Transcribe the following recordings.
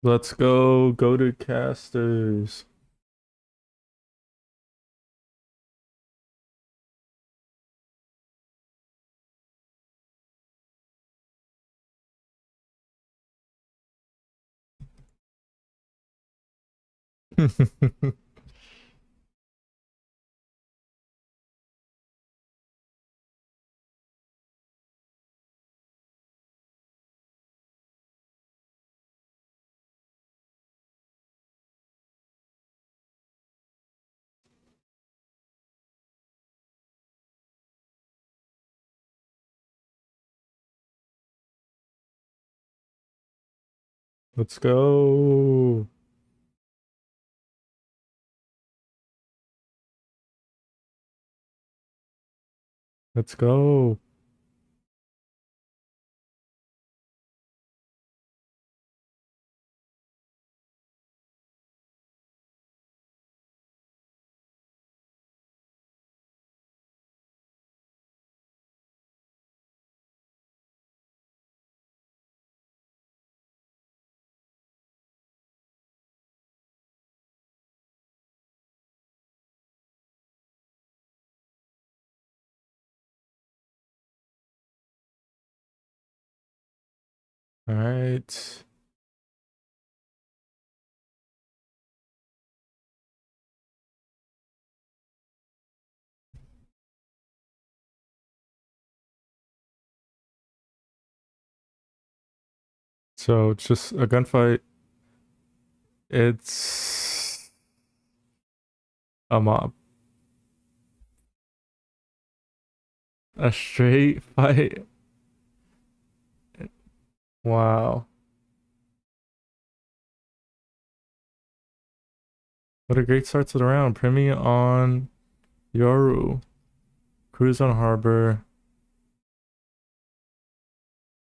Let's go to casters. Let's go. Let's go. All right. So it's just a gunfight. It's a mob. A straight fight. Wow. What a great start to the round. Premi on Yoru. Cruise on Harbor.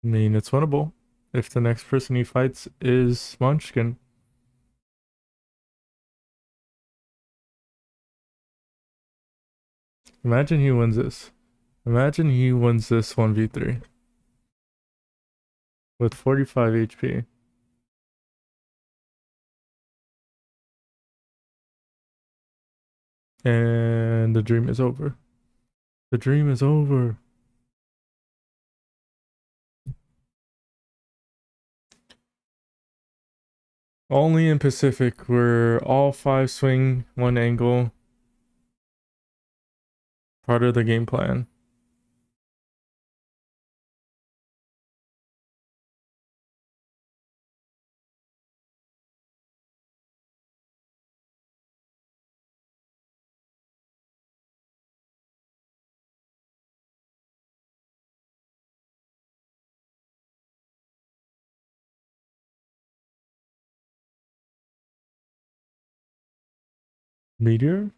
I mean, it's winnable if the next person he fights is Munchkin. Imagine he wins this. Imagine he wins this 1v3 with 45 HP. And the dream is over. The dream is over. Only in Pacific where all 5 swing one angle. Part of the game plan. Meteor?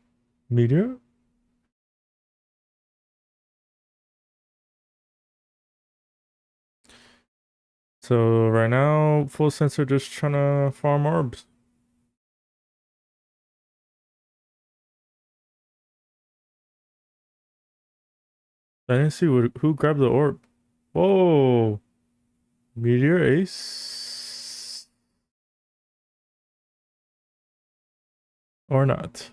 Meteor? So right now, full sensor just trying to farm orbs. I didn't see who grabbed the orb. Whoa! Meteor Ace? Or not?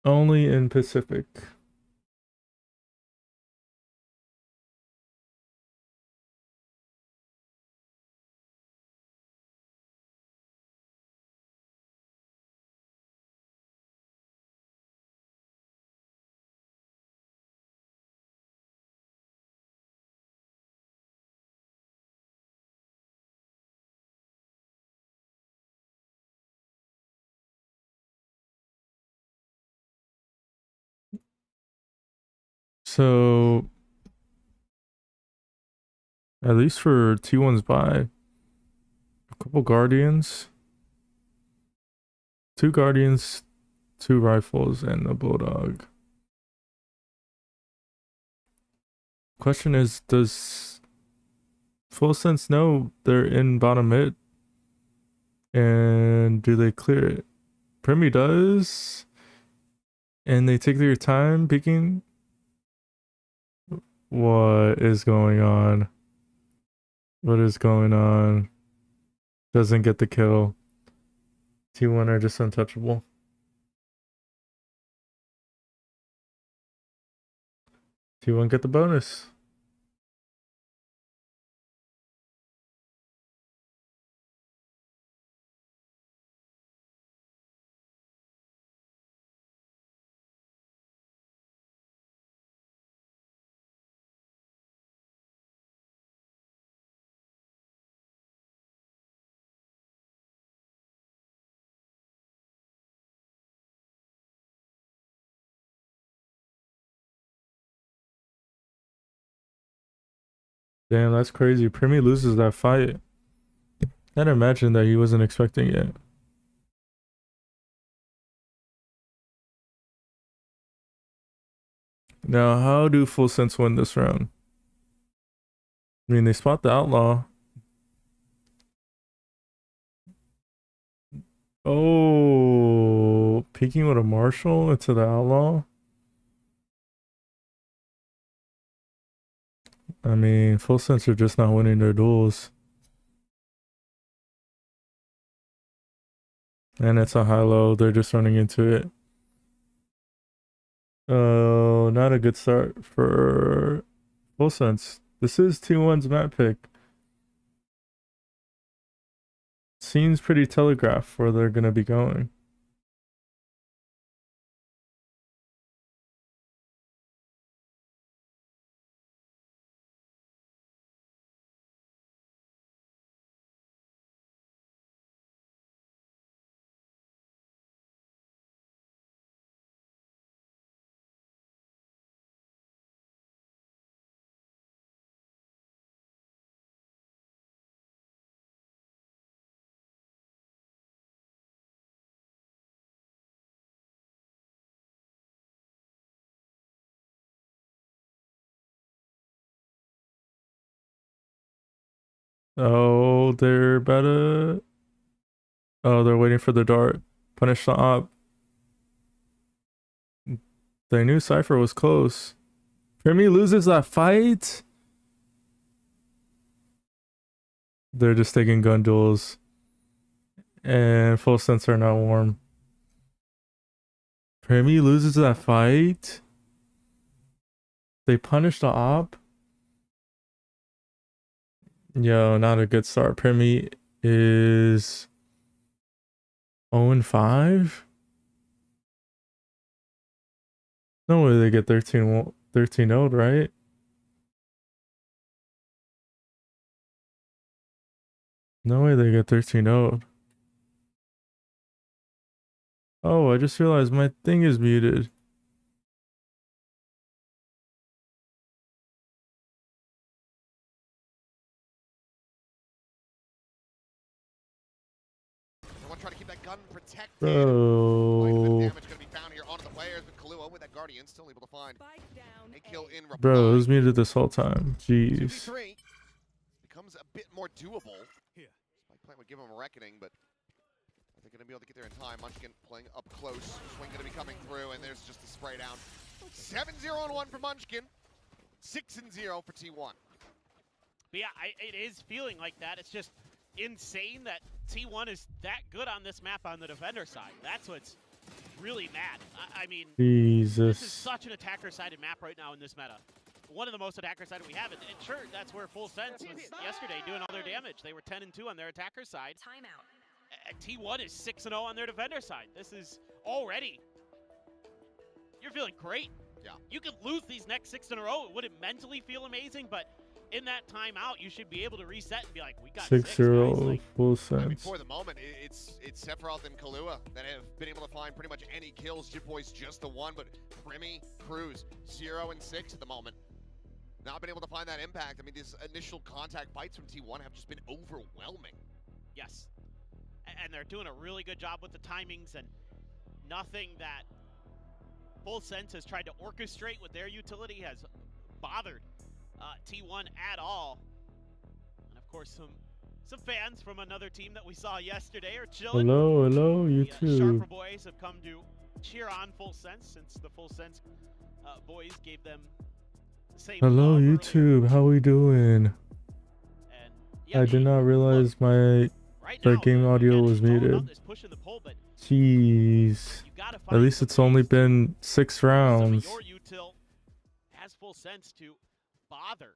Only in Pacific. So at least for T1's buy, a couple Guardians, 2 Guardians, 2 rifles, and a Bulldog. Question is, does Full sense no, they're in bottom mid. And do they clear it? Premi does. And they take their time peeking. What is going on? What is going on? Doesn't get the kill. T1 are just untouchable. T1 get the bonus. Damn, that's crazy. Premi loses that fight. I'd imagine that he wasn't expecting it. Now, how do Full Sense win this round? I mean, they spot the outlaw. Oh, peeking with a marshal into the outlaw. I mean, Full Sense are just not winning their duels. And it's a high-low. They're just running into it. Oh, not a good start for Full Sense. This is T1's map pick. Seems pretty telegraphed where they're gonna be going. Oh, they're better. Oh, they're waiting for the dart. Punish the op. They knew Cypher was close. Premi loses that fight. They're just taking gun duels. And Full Sense are not warm. Premi loses that fight. They punish the op. Yo, not a good start. Premi is 0-5. No way they get 13-0, right? No way they get 13-0. Oh, I just realized my thing is muted. Try to keep that gun protected. Bro. Damage going to be found here onto the players, but Kahlua with that Guardian still able to find a kill in reply. Bro, it was muted this whole time. Jeez. 2v3 becomes a bit more doable. Spike plant would give him a reckoning, but are they going to be able to get there in time? Munchkin playing up close. Swing going to be coming through, and there's just a spray down. 7-0-1 for Munchkin. 6-0 for T1. But yeah, it is feeling like that. It's just insane that T1 is that good on this map on the defender side. That's what's really mad. I mean, Jesus. This is such an attacker-sided map right now in this meta. One of the most attacker-sided we have. And sure, that's where Full Sense was yesterday doing all their damage. They were 10-2 on their attacker side. Timeout. T1 is 6-0 on their defender side. This is already... You're feeling great. Yeah. You could lose these next 6 in a row. It wouldn't mentally feel amazing, but in that timeout, you should be able to reset and be like, we got 6-0 like, Full I mean, Sense. for the moment, it's Sephiroth and Kahlua that have been able to find pretty much any kills. Jitboy's just the one, but Premi, Cruz, 0-6 at the moment. Not been able to find that impact. I mean, these initial contact fights from T1 have just been overwhelming. Yes. And they're doing a really good job with the timings, and nothing that Full Sense has tried to orchestrate with their utility has bothered T1 at all. course, some fans from another team that we saw yesterday are chilling. Hello, The YouTube. Sharper boys have come to cheer on Full Sense since the Full Sense boys gave them the same Hello, love earlier. YouTube. How we doing? And yeah, I did not realize my right the now, game audio was it's all about muted. this push and the pull, but Jeez. you gotta At find least some it's only ways to been 6 some of rounds. your util has Full Sense to bother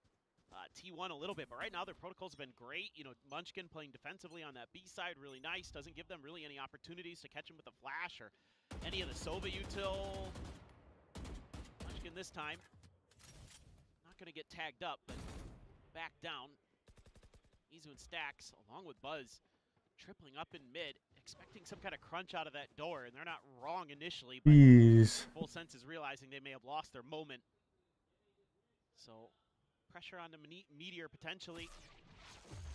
T1 a little bit, but right now their protocols have been great. You know, Munchkin playing defensively on that B side, really nice. Doesn't give them really any opportunities to catch him with a flash or any of the Sova util. Munchkin this time not going to get tagged up, but back down. Izu and Stacks, along with Buzz, tripling up in mid, expecting some kind of crunch out of that door, and they're not wrong initially, but Jeez. Full Sense is realizing they may have lost their moment. So pressure on the Meteor potentially.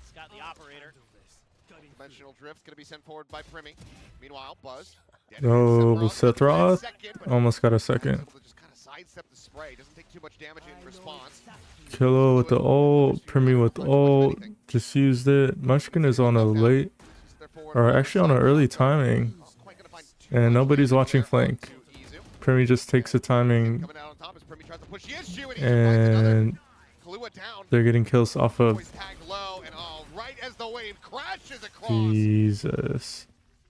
It's got the operator. Dimensional drift going to be sent forward by Primi. Meanwhile, Buzz. Oh, Sethroth almost got a second. Able to just kind of sidestep the spray. Doesn't take too much damage in response. Kilo with the ult, Primi with the ult, just used it. Munchkin is on a late, or actually on an early timing, and nobody's watching flank. Primi just takes the timing, and they're getting kills off of Jesus.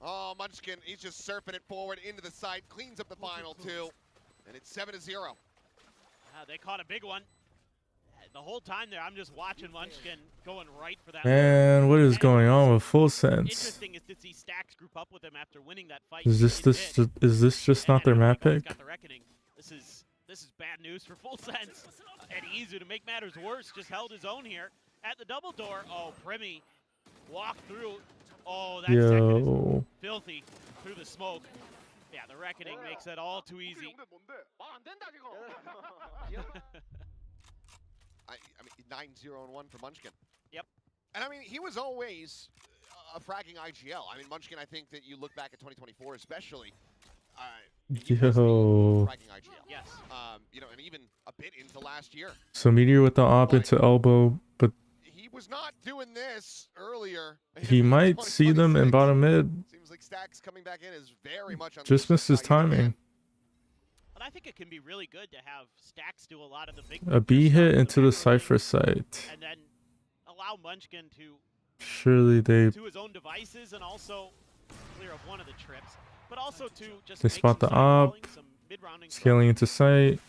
Oh, Munchkin, he's just surfing it forward into the site, cleans up the final two, and it's 7-0. They caught a big one. The whole time there, I'm just watching Munchkin going right for that. Man, what is going on with Full Sense? Interesting is to see Stacks group up with him after winning that fight. Is this just not their map pick? Got the reckoning. This is bad news for Full Sense. And Izu, to make matters worse, just held his own here at the double door. Oh, Primi walked through. Oh, that second is filthy through the smoke. Yeah, the reckoning makes that all too easy. I mean, 9-0-1 for Munchkin. Yep. And I mean, he was always a fragging IGL. I mean, Munchkin, I think that you look back at 2024 especially. Yo. Fragging IGL. Yes. You know, and even a bit into last year. So Meteor with the op into elbow, but he was not doing this earlier. he might see them in bottom mid. Seems like Stacks coming back in is very much on Just missed his timing. But I think it can be really good to have Stacks do a lot of the big A B hit into the Cypher site. and then allow Munchkin to Surely they his own devices and also clear up one of the trips, but also to just They make spot some the side op, rolling, some mid-rounding scaling into sight.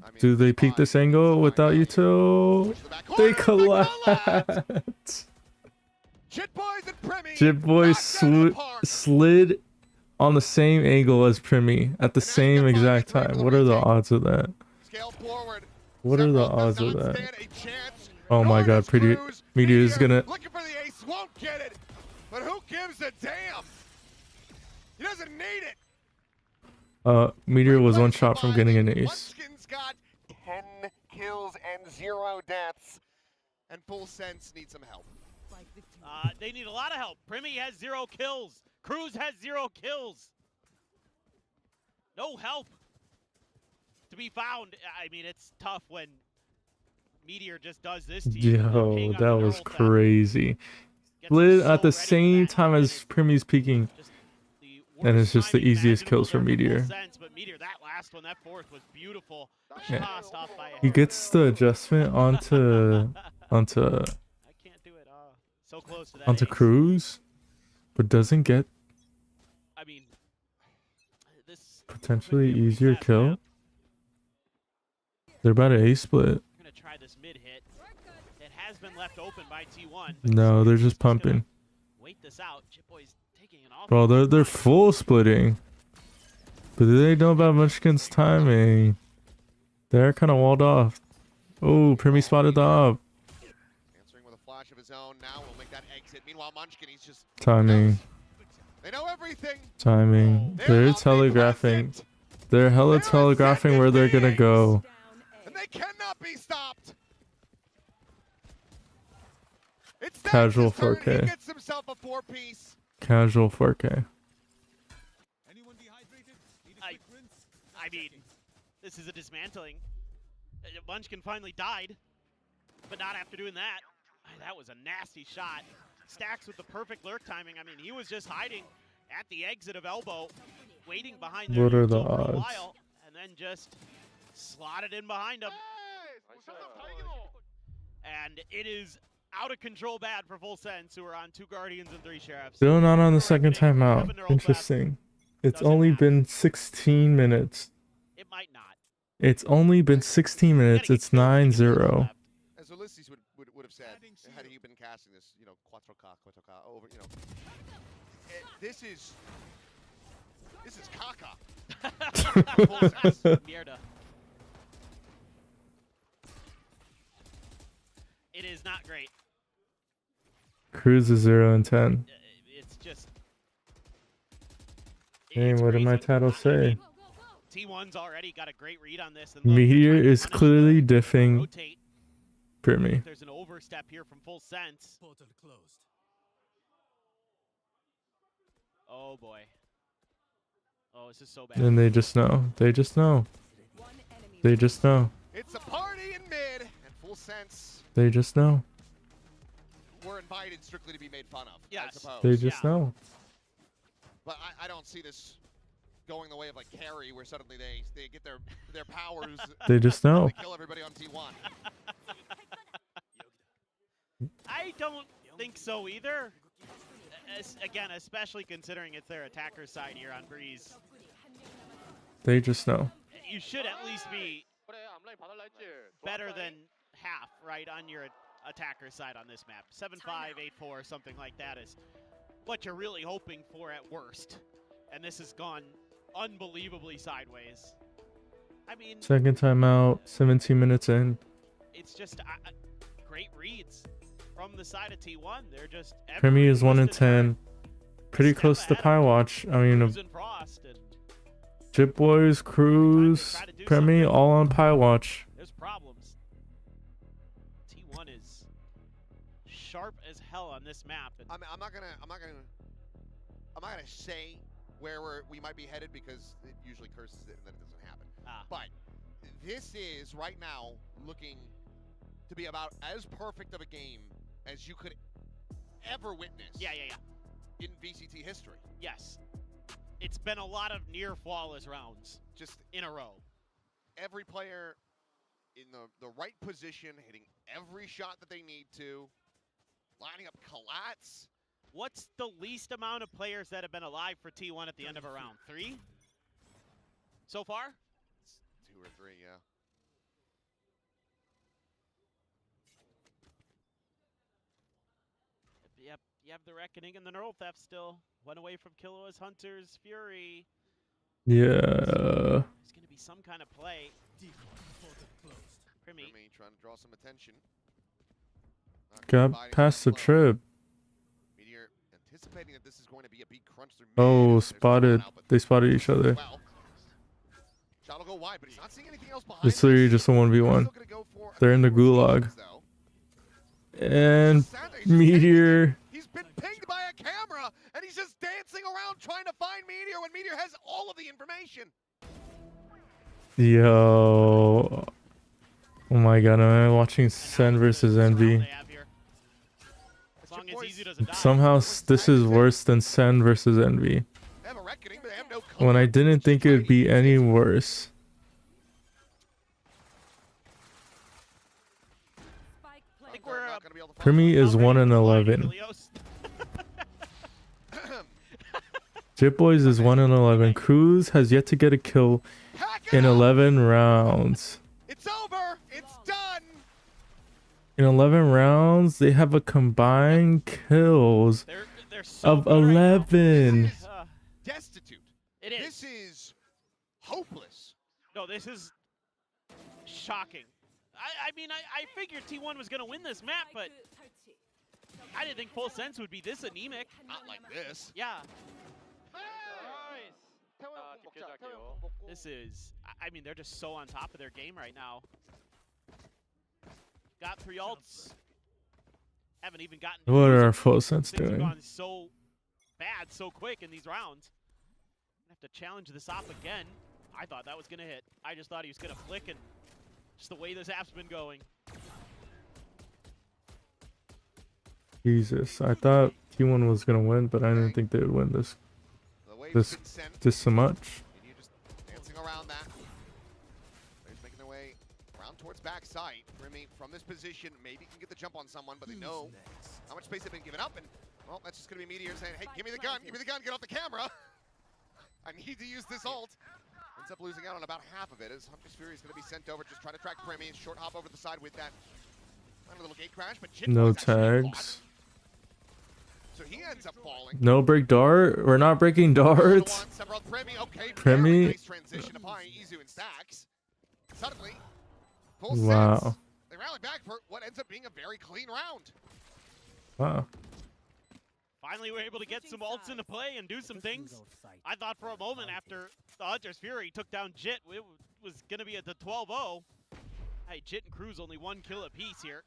I mean, Do they peek this angle without util? They collapse. Jit Boys and Primi. Jit Boy slid on the same angle as Primi at the same exact time. What are the odds of that? Scale forward. What are the odds of that? Oh my god, Meteor is gonna... Looking for the ace, won't get it. But who gives a damn? He doesn't need it. Meteor was one shot from getting an ace. Munchkin's got 10 kills and 0 deaths. And Full Sense needs some help. They need a lot of help. Primi has 0 kills. Cruz has 0 kills. No help to be found. I mean, it's tough when Meteor just does this to you. Yo, that was crazy. Split at the same time as Primi's peeking. And it's just the easiest kills for Meteor. But Meteor, that last one, that fourth was beautiful. Yeah. Off by He gets the adjustment onto I can't do it. So close to that. onto ace. Cruz, but doesn't get I mean, this potentially could be a easier fast kill. map. They're about to A split. We're gonna try this mid hit. It has been left open by T1. but No, they're just gonna pumping. Wait this out. Chip Boy's taking an off. Bro, they're full splitting. But do they know about Munchkin's timing? They're kind of walled off. Oh, Primi spotted the op. Answering with a flash of his own. Now we'll make that exit. Meanwhile, Munchkin, he's just... Timing. They know everything. Timing. They're telegraphing. They're hella telegraphing where they're gonna go. And they cannot be stopped. It's Casual Stack's turn. 4K. He gets himself a 4-piece. Casual 4K. I mean, this is a dismantling. Munchkin finally died, but not after doing that. That was a nasty shot. Stacks with the perfect lurk timing. I mean, he was just hiding at the exit of elbow, waiting behind their What are the for a odds? while, and then just slotted in behind him. And it is out of control bad for Full Sense, who are on 2 Guardians and 3 Sheriffs. Still not on the For second reckoning, timeout. Kevin Neural Interesting. It's Doesn't only matter. been 16 minutes. It might not. It's only been 16 minutes. It's 9-0. As Ulysses would have said, had he been casting this, you know, Quattro K, over, you know, this is caca. Full sense. Mierda. It is not great. Cruz is 0-10. It's just. Hey, it's what did my crazy. title I say? mean, T1's already got a great read on this. And look, Meteor they're trying to is punish clearly the diffing rotate. Primi. There's an overstep here from Full Sense. Oh boy. Oh, this is so bad. And they just know. They just know. They just know. It's a party in mid, and Full Sense They just know. were invited strictly to be made fun of, I Yes. suppose. They just Yeah. know. But I don't see this going the way of like Carry, where suddenly they get their powers. They just know. They kill everybody on T1. I don't think so either. Again, especially considering it's their attacker side here on Breeze. They just know. You should at least be better than half, right, on your attacker side on this map. 7-5, 8-4, something like that is what you're really hoping for at worst. And this has gone unbelievably sideways. I mean, Second timeout. 17 minutes in. it's just great reads from the side of T1. They're just Primi is every 1-10. Pretty step close to ahead of Pie Watch. I mean, Cruz and Frost, and Chip Boys, Cruz, try to do Primi, something. all on Pie Watch. there's problems. T1 is sharp as hell on this map. And I'm not gonna say where we might be headed, because it usually curses it and then it doesn't happen. But this is right now looking to be about as perfect of a game as you could ever witness. yeah. In VCT history. Yes. It's been a lot of near flawless rounds Just in a row. every player in the right position, hitting every shot that they need to, lining up collats. What's the least amount of players that have been alive for T1 at the end of a round? 3? So far? It's 2 or 3, yeah. Yep, you have the Reckoning and the Neural Theft still. One away from Killua's Hunter's Fury. Yeah. There's going to be some kind of play. Primi. Primi trying to draw some attention. Not Got providing past the that flow. trip. Meteor anticipating that this is going to be a big crunch through mid. Oh, There's this spotted. one out, but They spotted each other. well, shot will go wide, but he's not seeing anything else behind It's literally this. just a They're 1v1. still gonna go for a They're in the few more gulag. stations, though. And Sanders, Meteor. he's been pinged by a camera, and he's just dancing around trying to find Meteor when Meteor has all of the information. Yo. Oh my god, I'm watching Sen versus Envy. As long as Izu doesn't die. Somehow this is worse than Sen versus Envy. They have a reckoning, but they have no When I cover. didn't think it would be any worse. I think we're Not gonna be able to Primi follow. is 1-11. Chip Boys is 1-11. Cruz has yet to get a kill Hack it in up! 11 rounds. It's over. It's done. In 11 rounds, they have a combined kills They're so of good right now. 11. Destitute. It is. This is hopeless. No, this is shocking. I mean, I figured T1 was going to win this map, but I didn't think Full Sense would be this anemic. Not like this. Yeah. This is, I mean, they're just so on top of their game right now. Got 3 ults. Haven't even gotten. What are Full Sense Things have doing? gone so bad so quick in these rounds. Have to challenge this op again. I thought that was going to hit. I just thought he was going to flick, and just the way this app's been going. Jesus, I thought T1 was gonna win, but I didn't think they would win this The wave's this been sent. this so much. And you just dancing around that. Players making their way around towards backside. Remy from this position maybe can get the jump on someone, but they know how much space they've been given up. And well, that's just gonna be Meteor saying, "Hey, give me the gun, get off the camera. I need to use this ult." Ends up losing out on about half of it as Hunter's Fury is gonna be sent over, just try to track Premi. Short hop over the side with that. A little gate crash, but Jit No Boy's actually tags. fought. So he ends up falling. No break dart. We're not breaking darts. Premi, okay, Premi. very nice transition upon Izu and Stacks. Suddenly, full Wow. sets. They rally back for what ends up being a very clean round. Wow. Finally, we're able to get some ults into play and do some things. I thought for a moment after the Hunter's Fury took down Jit, it was going to be at the 12-0. Hey, Jit and Cruz only 1 kill apiece here.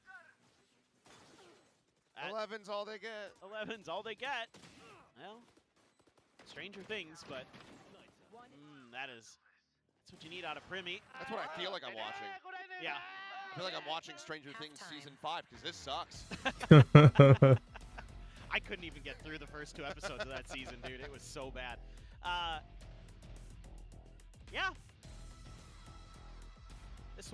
11's all they get. 11's all they get. Well, stranger things, but that's what you need out of Primi. That's what I feel like I'm watching. Yeah. I feel like I'm watching Stranger Things Season 5 because this sucks. I couldn't even get through the first 2 episodes of that season, dude. It was so bad. Yeah. This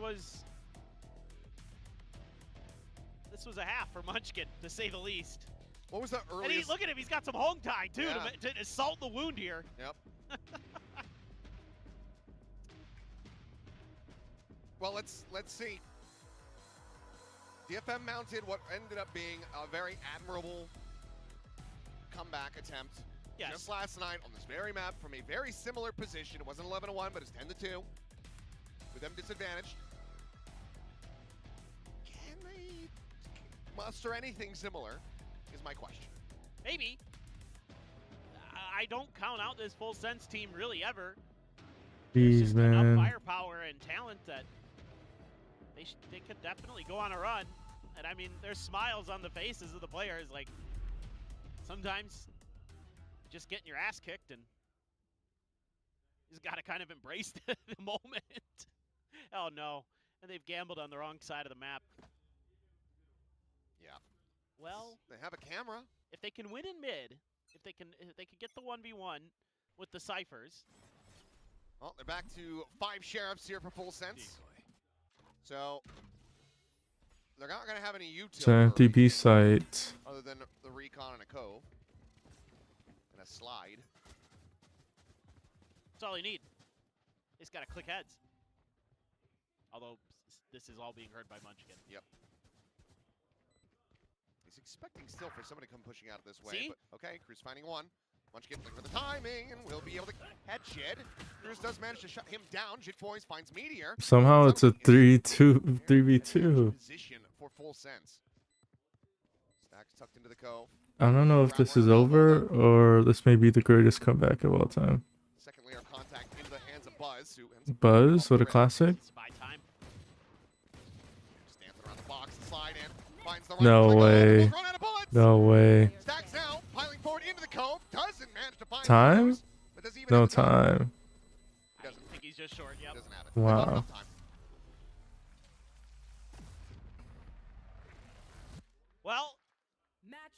was a half for Munchkin, to say the least. What was the And earliest? look at him, he's got some hong tie too Yeah. to assault the wound here. Yep. Well, let's see. DFM mounted what ended up being a very admirable comeback attempt. Yes. Just last night on this very map from a very similar position. It wasn't 11-1, but it's 10-2. With them disadvantaged. Can they muster anything similar is my question. Maybe. I don't count out this full sense team really ever. There's Jeez, just man. enough firepower and talent that they could definitely go on a run. And I mean, there's smiles on the faces of the players. Like, sometimes just getting your ass kicked and you just got to kind of embrace the moment. Oh no. And they've gambled on the wrong side of the map. Yeah. Well, They have a camera. if they can win in mid, if they can get the 1v1 with the ciphers. Well, they're back to 5 sheriffs here for full sense. So they're not going to have any utility. It's an empty B site. Other than the recon and a cove. And a slide. That's all you need. They just got to click heads. Although this is all being heard by Munchkin. Yep. He's expecting still for somebody to come pushing out of this way. See? But okay, Cruz finding one. Munchkin looking for the timing and will be able to head Jid. Cruz does manage to shut him down. Jid Boys finds Meteor. Somehow it's a 3v2. Position for full sense. Stacks tucked into the cove. I don't know if this is over or this may be the greatest comeback of all time. Second layer of contact into the hands of Buzz, who ends up Buzz, what a classic. Spy time. just dancing around the box, slide in, finds the right No click, way. almost run out of bullets. No way. Stacks now, piling forward into the cove, doesn't manage to find Time? Cruz, but doesn't even No have the time. He doesn't. I think he's just short. Yep. Doesn't have it. Wow. Not enough time. Well,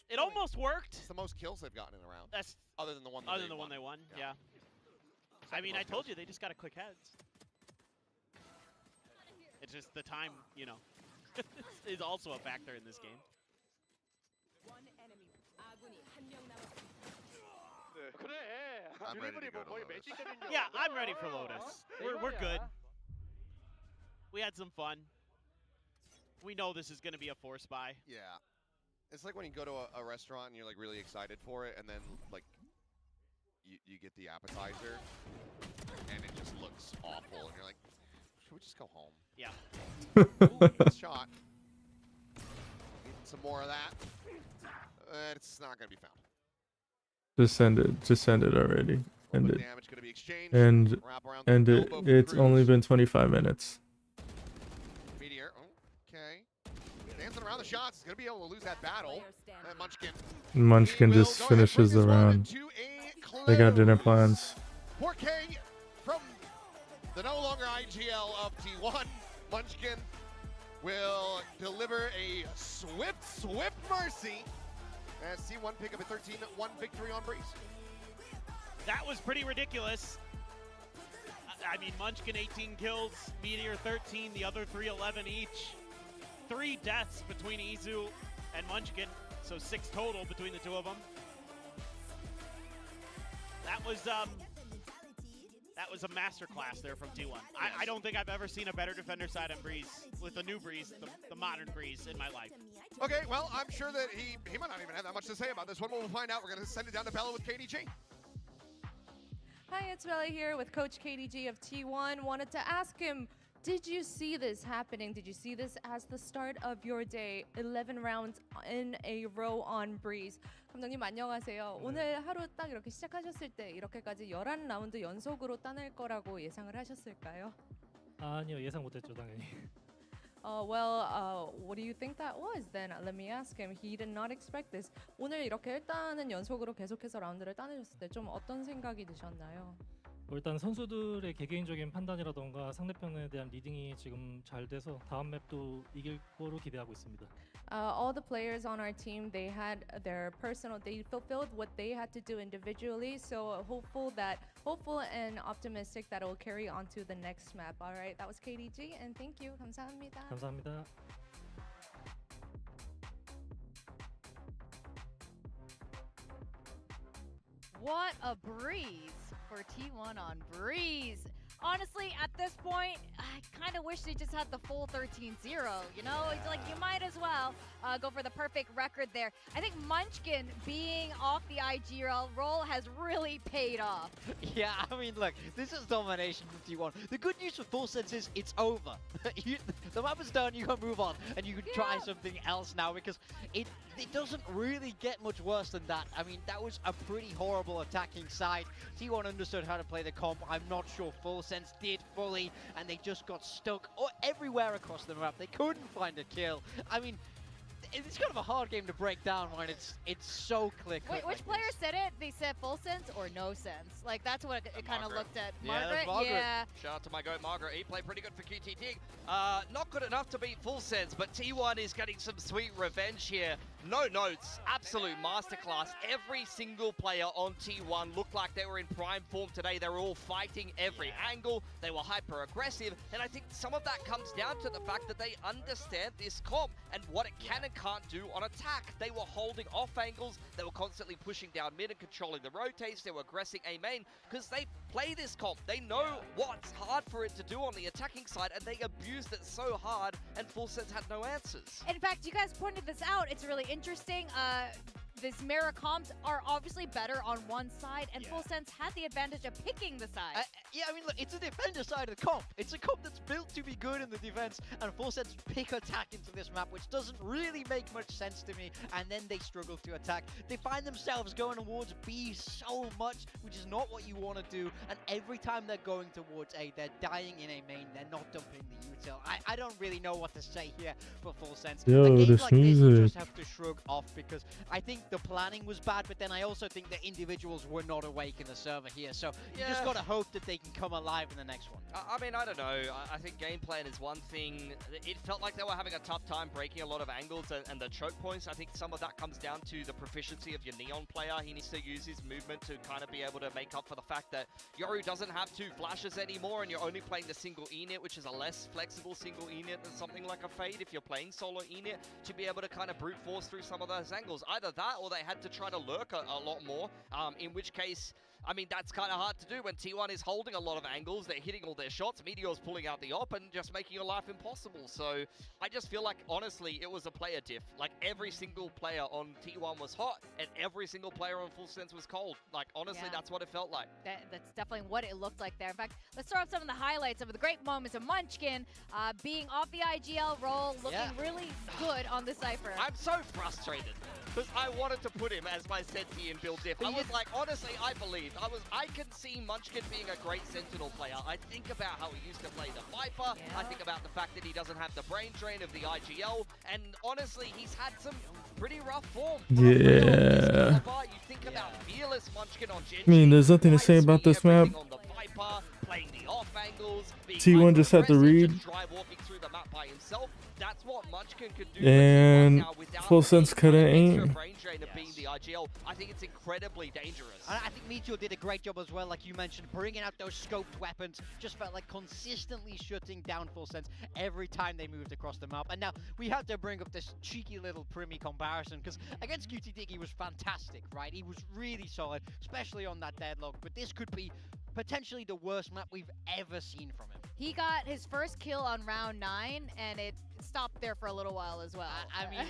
it almost worked. It's the most kills they've gotten in a round, That's other than the one. That other they than the one won. they won. Yeah. Yeah. I mean, I told you they just got to click heads. It's just the time, you know, is also a factor in this game. I'm ready to go to Lotus. Yeah, I'm ready for Lotus. We're good. We had some fun. We know this is going to be a force buy. Yeah. It's like when you go to a restaurant and you're like really excited for it, and then like you get the appetizer and it just looks awful, and you're like, should we just go home? Yeah. Ooh, nice shot. Need some more of that. It's not gonna be found. Just end it. Just end it already. End it. Damage gonna be exchanged. And Wrap around the end it. elbow from It's Cruz. only been 25 minutes. Meteor. Okay. Dancing around the shots. He's gonna be able to lose that battle. And Munchkin. Munchkin He will just go ahead and bring finishes the this one round. to a They got dinner close. plans. 4K from the no longer IGL of T1. Munchkin will deliver a swift mercy As T1 pick up a 13-1 victory on Breeze. That was pretty ridiculous. I mean, Munchkin 18 kills, Meteor 13, the other 3 11 each. 3 deaths between Izu and Munchkin, so 6 total between the two of them. That was a masterclass there from T1. I don't think I've ever seen a better defender side on Breeze, with the new Breeze, the modern Breeze in my life. Okay, well, I'm sure that he might not even have that much to say about this one. We'll find out. We're going to send it down to Bella with KDG. Hi, it's Bella here with Coach KDG of T1. Wanted to ask him, did you see this happening? Did you see this as the start of your day? 11 rounds in a row on Breeze. 감독님 안녕하세요. 오늘 하루 딱 이렇게 시작하셨을 때 이렇게까지 11라운드 연속으로 따낼 거라고 예상을 하셨을까요? 아니요, 예상 못했죠, 당연히. What do you think that was then? Let me ask him. He did not expect this. 오늘 이렇게 일단은 연속으로 계속해서 라운드를 따내셨을 때 좀 어떤 생각이 드셨나요? 일단 선수들의 개개인적인 판단이라던가 상대편에 대한 리딩이 지금 잘 돼서 다음 맵도 이길 거로 기대하고 있습니다. All the players on our team, they fulfilled what they had to do individually. So hopeful and optimistic that it will carry on to the next map. All right, that was KDG, and thank you. 감사합니다. 감사합니다. What a breeze for T1 on Breeze. Honestly, at this point, I kind of wish they just had the full 13-0. You know, it's like you might as well go for the perfect record there. I think Munchkin being off the IGL role has really paid off. Yeah, I mean, look, this is domination from T1. The good news for Full Sense is it's over. The map is done, you can move on, and you can try something else now because it doesn't really get much worse than that. I mean, that was a pretty horrible attacking side. T1 understood how to play the comp. I'm not sure Full Sense did fully, and they just got stuck everywhere across the map. They couldn't find a kill. I mean, it's kind of a hard game to break down when it's so clear. Wait, which player said it? They said full sense or no sense? Like, that's what it kind of looked at. Margaret? Yeah. Shout out to my goat Margaret. He played pretty good for QTT. Not good enough to beat Full Sense, but T1 is getting some sweet revenge here. No notes, absolute masterclass. Every single player on T1 looked like they were in prime form today. They were all fighting every angle. They were hyper aggressive, and I think some of that comes down to the fact that they understand this comp and what it can and can't do on attack. They were holding off angles. They were constantly pushing down mid and controlling the rotates. They were aggressing A main because they play this comp. They know what's hard for it to do on the attacking side, and they abused it so hard, and Full Sense had no answers. In fact, you guys pointed this out. It's really interesting. These mirror comps are obviously better on one side, and Full Sense had the advantage of picking the side. Yeah, I mean, look, it's a defender side of the comp. It's a comp that's built to be good in the defense, and Full Sense pick attack into this map, which doesn't really make much sense to me, and then they struggle to attack. They find themselves going towards B so much, which is not what you want to do, and every time they're going towards A, they're dying in A main, they're not dumping the util. I don't really know what to say here for Full Sense. Yo, A games this like this, you music. just have to shrug off, because I think the planning was bad, but then I also think the individuals were not awake in the server here, so you just gotta hope that they can come alive in the next one. I mean, I don't know. I think game plan is one thing. It felt like they were having a tough time breaking a lot of angles and the choke points. I think some of that comes down to the proficiency of your Neon player. He needs to use his movement to kind of be able to make up for the fact that Yoru doesn't have 2 flashes anymore, and you're only playing the single E-Nit, which is a less flexible single E-Nit than something like a Fade if you're playing solo E-Nit, to be able to kind of brute force through some of those angles. Either that, or they had to try to lurk a lot more, in which case, I mean, that's kind of hard to do when T1 is holding a lot of angles. They're hitting all their shots. Meteor's pulling out the op and just making your life impossible. So I just feel like, honestly, it was a player diff. Like, every single player on T1 was hot, and every single player on Full Sense was cold. Like, honestly, that's what it felt like. That's definitely what it looked like there. In fact, let's throw up some of the highlights of the great moments of Munchkin being off the IGL role, looking really good on the Cypher. I'm so frustrated because I wanted to put him as my Senti in build diff. I was like, honestly, I believed. I can see Munchkin being a great Sentinel player. I think about how he used to play the Viper. I think about the fact that he doesn't have the brain drain of the IGL. And honestly, he's had some pretty rough form. Yeah. You think about fearless Munchkin on Genji. I mean, there's nothing to say about this map. On the Viper, playing the off angles, being T1 just had to read. just drive walking through the map by himself. That's what Munchkin could do. And right now without Full Sense couldn't extra aim. brain drain chain of being the IGL, I think it's incredibly dangerous. And I think Meteor did a great job as well, like you mentioned, bringing out those scoped weapons. Just felt like consistently shutting down Full Sense every time they moved across the map. And now we have to bring up this cheeky little Primy comparison, because against QT Dig he was fantastic, right? He was really solid, especially on that deadlock. But this could be potentially the worst map we've ever seen from him. He got his first kill on round 9, and it stopped there for a little while as well. I mean,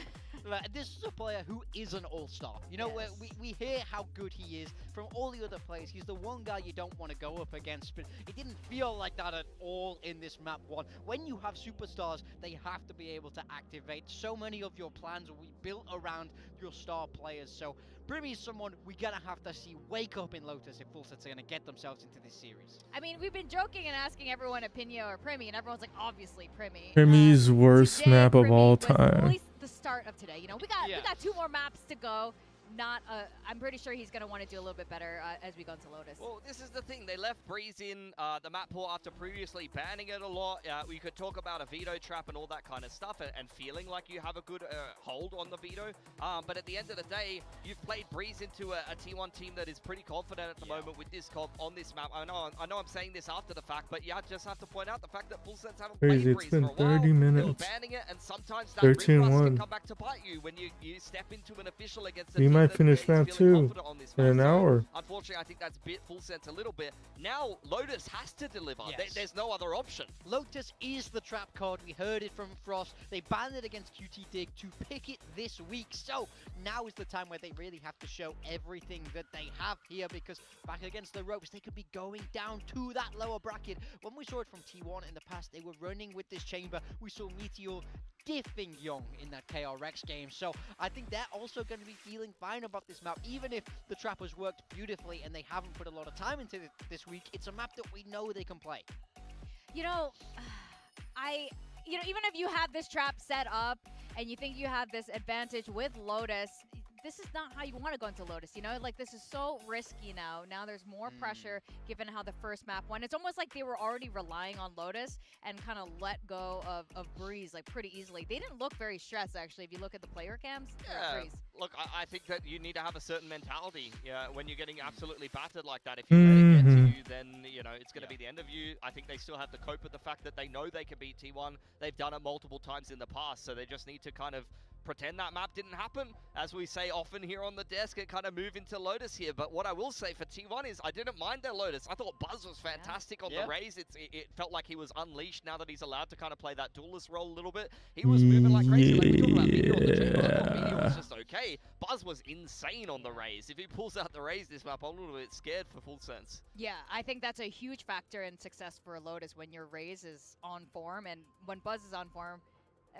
like, this is a player who is an all-star. You know, Yes. we hear how good he is from all the other players. He's the one guy you don't want to go up against, but it didn't feel like that at all in this map 1. When you have superstars, they have to be able to activate. So many of your plans will be built around your star players. So Primy is someone we're gonna have to see wake up in Lotus if Full Sets are gonna get themselves into this series. I mean, we've been joking and asking everyone if Pinyo or Primy, and everyone's like, obviously Primy. Primy's worst Today, map of Primy all was at time. least the start of today. You know, we got Yeah. 2 more maps to go. I'm pretty sure he's gonna want to do a little bit better as we go into Lotus. Well, this is the thing. They left Breeze in the map pool after previously banning it a lot. We could talk about a veto trap and all that kind of stuff, and feeling like you have a good hold on the veto. But at the end of the day, you've played Breeze into a T1 team that is pretty confident at the moment with this comp on this map. I know I'm saying this after the fact, but yeah, I just have to point out the fact that Full Sense haven't Crazy, played it's Breeze been for a while. 30 They were minutes. banning it, and sometimes that 13-1. ring rust can come back to bite you when you step into an official against a We team might that finish is map feeling 2 confident on this in an map. So, hour. unfortunately, I think that's bit Full Sense a little bit. Now, Lotus has to deliver. Yes. There's no other option. Lotus is the trap card. We heard it from Frost. They banned it against QT Dig to pick it this week. So now is the time where they really have to show everything that they have here, because back against the ropes, they could be going down to that lower bracket. When we saw it from T1 in the past, they were running with this chamber. We saw Meteor diffing Young in that KRX game. So I think they're also going to be feeling fine about this map, even if the trap has worked beautifully and they haven't put a lot of time into it this week. It's a map that we know they can play. You know, even if you have this trap set up and you think you have this advantage with Lotus, this is not how you want to go into Lotus, you know? Like, this is so risky now. Now there's more pressure given how the first map went. It's almost like they were already relying on Lotus and kind of let go of Breeze, like, pretty easily. They didn't look very stressed, actually, if you look at the player cams. Breeze. Look, I think that you need to have a certain mentality when you're getting absolutely battered like that. If you let it get to you, then, you know, it's going to be the end of you. I think they still have to cope with the fact that they know they can beat T1. They've done it multiple times in the past, so they just need to kind of pretend that map didn't happen, as we say often here on the desk, and kind of move into Lotus here. But what I will say for T1 is I didn't mind their Lotus. I thought Buzz was fantastic on the Raze. It felt like he was unleashed now that he's allowed to kind of play that duelist role a little bit. He was moving like crazy. Like we talked about Meteor on the chamber. I thought Meteor was just okay. Buzz was insane on the Raze. If he pulls out the Raze this map, I'm a little bit scared for Full Sense. Yeah, I think that's a huge factor in success for Lotus when your Raze is on form, and when Buzz is on form.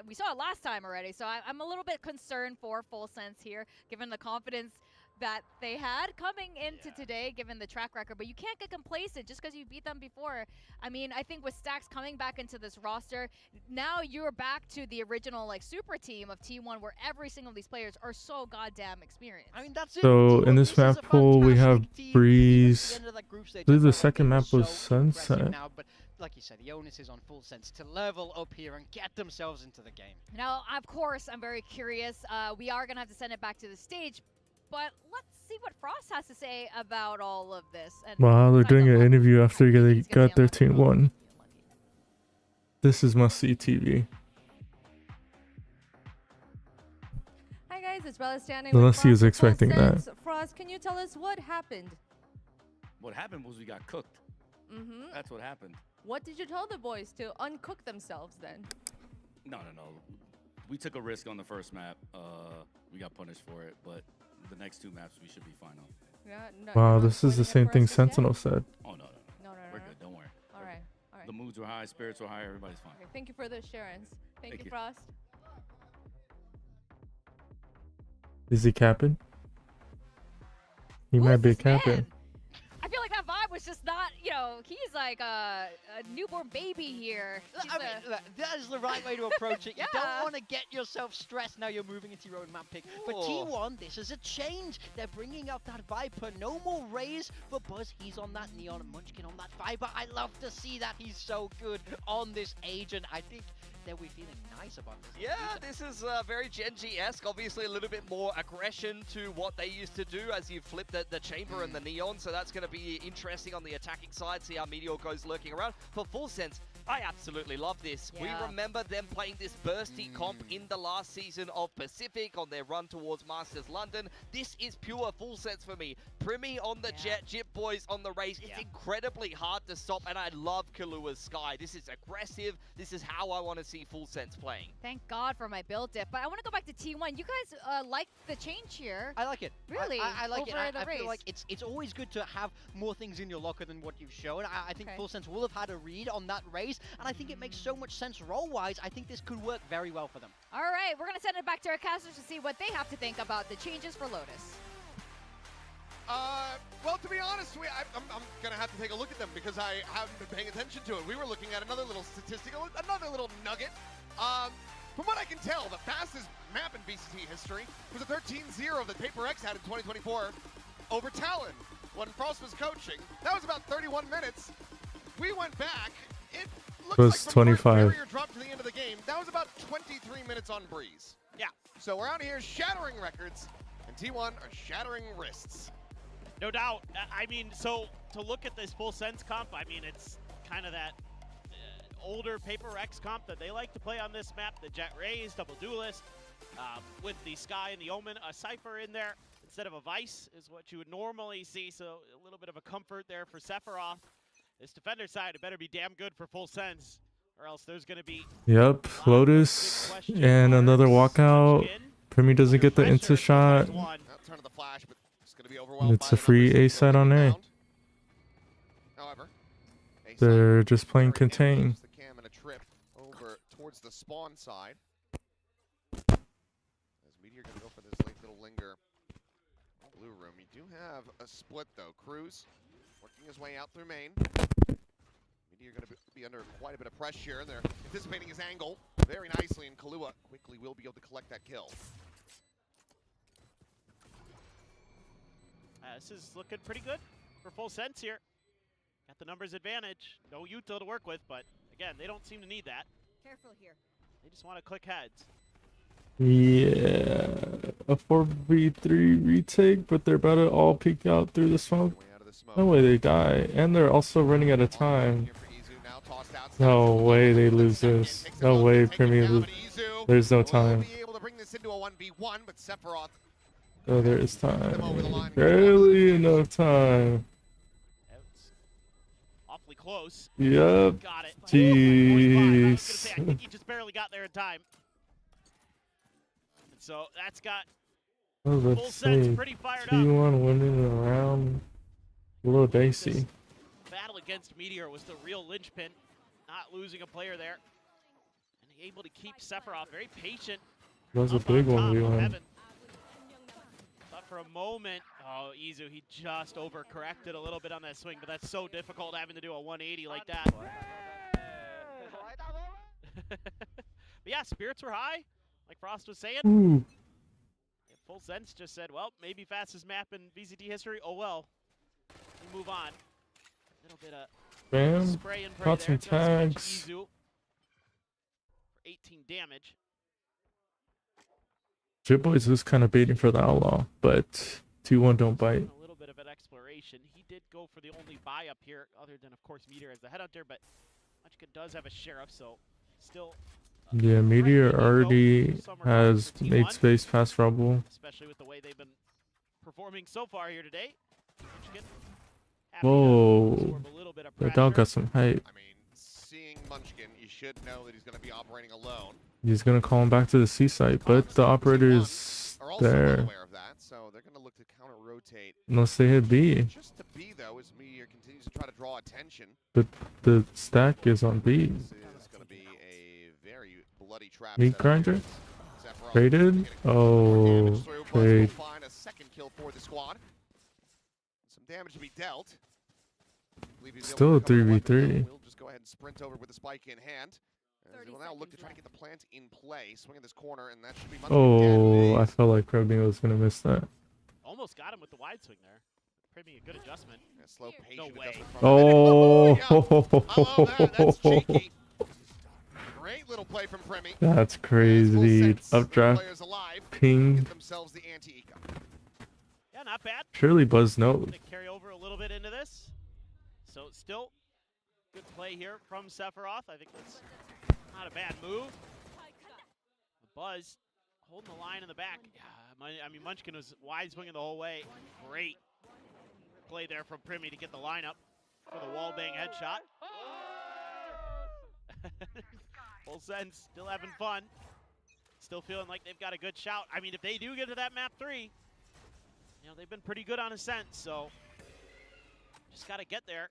We saw it last time already, so I'm a little bit concerned for Full Sense here, given the confidence that they had coming into today, given the track record. But you can't get complacent just because you beat them before. I mean, I think with Stax coming back into this roster, now you're back to the original like super team of T1, where every single of these players are so goddamn experienced. I mean, that's it. So T1, in this is a map pool, we have fantastic team. Breeze. Even at the end of that group stage, I believe I the felt like second they were map was so aggressive Sunset. now, but like you said, the onus is on Full Sense to level up here and get themselves into the game. Now, of course, I'm very curious. We are going to have to send it back to the stage, but let's see what Frost has to say about all of this. And Wow, they're besides doing an unlucky, interview after I think they he's gonna got be their unlucky. team won. Unlucky. This is must-see TV. Hi guys, it's Bella standing Unless with he was Frost with expecting Full that. Sense. Frost, can you tell us what happened? What happened was we got cooked. Mm-hmm. That's what happened. What did you tell the boys to uncook themselves then? No. We took a risk on the first map. We got punished for it, but the next two maps we should be fine on. Yeah. No, Wow, you're not this is the spoiling same it for thing us just yet? Sentinel said. Oh, no. No. We're good. Don't worry. All right. The moods were high, spirits were high, everybody's fine. Okay, thank you for the assurance. Thank Thank you, you. Frost. Is he capping? He Who might is be this man? capping. I feel like that vibe was just not, he's like a newborn baby here. He's I mean, a- look, that is the right way to approach it. You Yeah. don't want to get yourself stressed now you're moving into your own map pick. But Oh. T1, this is a change. They're bringing out that Viper. No more Raze for Buzz. He's on that Neon and Munchkin on that Viper. I love to see that. He's so good on this agent. I think are we feeling nice about this? Yeah, this is very Gen G-esque. Obviously, a little bit more aggression to what they used to do as you flip the chamber and the neon. So that's going to be interesting on the attacking side. See how Meteor goes lurking around. For Full Sense, I absolutely love this. Yeah. We remember them playing this bursty comp in the last season of Pacific on their run towards Masters London. This is pure Full Sense for me. Primi on the Jet, Jip Boys on the Raze. It's incredibly hard to stop, and I love Kalua's Sky. This is aggressive. This is how I want to see Full Sense playing. Thank God for my build dip. But I want to go back to T1. You guys like the change here. I like it. Really? I like Over it. the I feel Raze. like it's always good to have more things in your locker than what you've shown. I think Okay. Full Sense will have had a read on that Raze, and I think it makes so much sense role-wise. I think this could work very well for them. All right, we're going to send it back to our casters to see what they have to think about the changes for Lotus. Well, to be honest, I'm going to have to take a look at them because I haven't been paying attention to it. We were looking at another little statistical, another little nugget. From what I can tell, the fastest map in VCT history was a 13-0 that Paper X had in 2024 over Talon when Frost was coaching. That was about 31 minutes. We went back. It looks was like from the 25. barrier drop to the end of the game, that was about 23 minutes on Breeze. Yeah. So we're out here shattering records, and T1 are shattering wrists. No doubt. I mean, so to look at this Full Sense comp, I mean, it's kind of that older Paper X comp that they like to play on this map. The Jet Raze, Double Duelist, with the Sky and the Omen, a Cypher in there instead of a Vice is what you would normally see. So a little bit of a comfort there for Sephiroth. This defender side, it better be damn good for Full Sense, or else there's going to be Yep, Lotus and another walkout. Primi doesn't get the insta shot. Turn of the flash, but it's going to be overwhelmed. It's a free A side on A. However, They're just playing contain. The cam and a trip over towards the spawn side. As Meteor going to go for this late little linger. Blue room. You do have a split though. Cruz working his way out through main. Meteor going to be under quite a bit of pressure, and they're anticipating his angle very nicely, and Kahlua quickly will be able to collect that kill. This is looking pretty good for Full Sense here. Got the numbers advantage. No Yuto to work with, but again, they don't seem to need that. Careful here. They just want to click heads. Yeah, a 4v3 retake, but they're about to all peek out through the smoke. No way they die, and they're also running out of time. No way they lose this. No way Premier lose. There's no time. Oh, there is time. Barely enough time. Awfully close. Yep. Got it. Jeez. I was gonna say, I think he just barely got there in time. And so that's got I was about Full to Sense say, pretty fired up. T1 winning around a little dicey. Battle against Meteor was the real linchpin. Not losing a player there. And able to keep Sephiroth very patient. That was a up big on one top we of won. Heaven. But for a moment, oh, Izu, he just overcorrected a little bit on that swing, but that's so difficult having to do a 180 like that. But yeah, spirits were high, like Frost was saying. Ooh. Full Sense just said, well, maybe fastest map in VCT history. Oh well, we move on. A little bit of Bam. spray and pray Caught there. some Just mention tags. Izu for 18 damage. Jit Boys was kind of baiting for the outlaw, but 2-1 don't bite. A little bit of an exploration. He did go for the only buy up here, other than of course Meteor as the headhunter, but Munchkin does have a sheriff, so still. Yeah, Meteor already has made space past Rubble. Especially with the way they've been performing so far here today. Munchkin happy to Whoa, absorb a little bit of that dog pressure. got some hype. I mean, seeing Munchkin, you should know that he's going to be operating alone. He's gonna call him back to the C site, but the operator is Are also there. unaware of that, so they're going to look to counter rotate. Unless they hit B, Just to B though, as Meteor continues to try to draw attention. but the stack is on B. This is going to be a very bloody trap. Meat setup grinder? here. Sephiroth Traded? getting Oh, damage through, but will trade. find a second kill for the squad. Some damage to be dealt. Believe he's able Still a to recover the weapon, 3v3. though. We'll just go ahead and sprint over with the spike in hand. As they will now look to try to get the plant in play, swinging this corner, and that should be Munchkin Oh, I again. felt like Krobing was gonna miss that. Almost got him with the wide swing there. Pretty a good adjustment. Yeah, slow, patient way. adjustment from Oh, yeah. I love that. That's cheeky. Great little play from Premi. That's Full crazy. sense, the Updraft, players alive. ping. Get themselves the anti-eco. Yeah, not bad. Surely Buzz knows. To carry over a little bit into this. So still good play here from Sephiroth. I think that's not a bad move. Buzz holding the line in the back. Yeah, I mean, Munchkin was wide swinging the whole way. Great play there from Primi to get the lineup for the wall bang headshot. Full sense, still having fun. Still feeling like they've got a good shout. I mean, if they do get to that map 3, you know, they've been pretty good on Ascent, so just got to get there.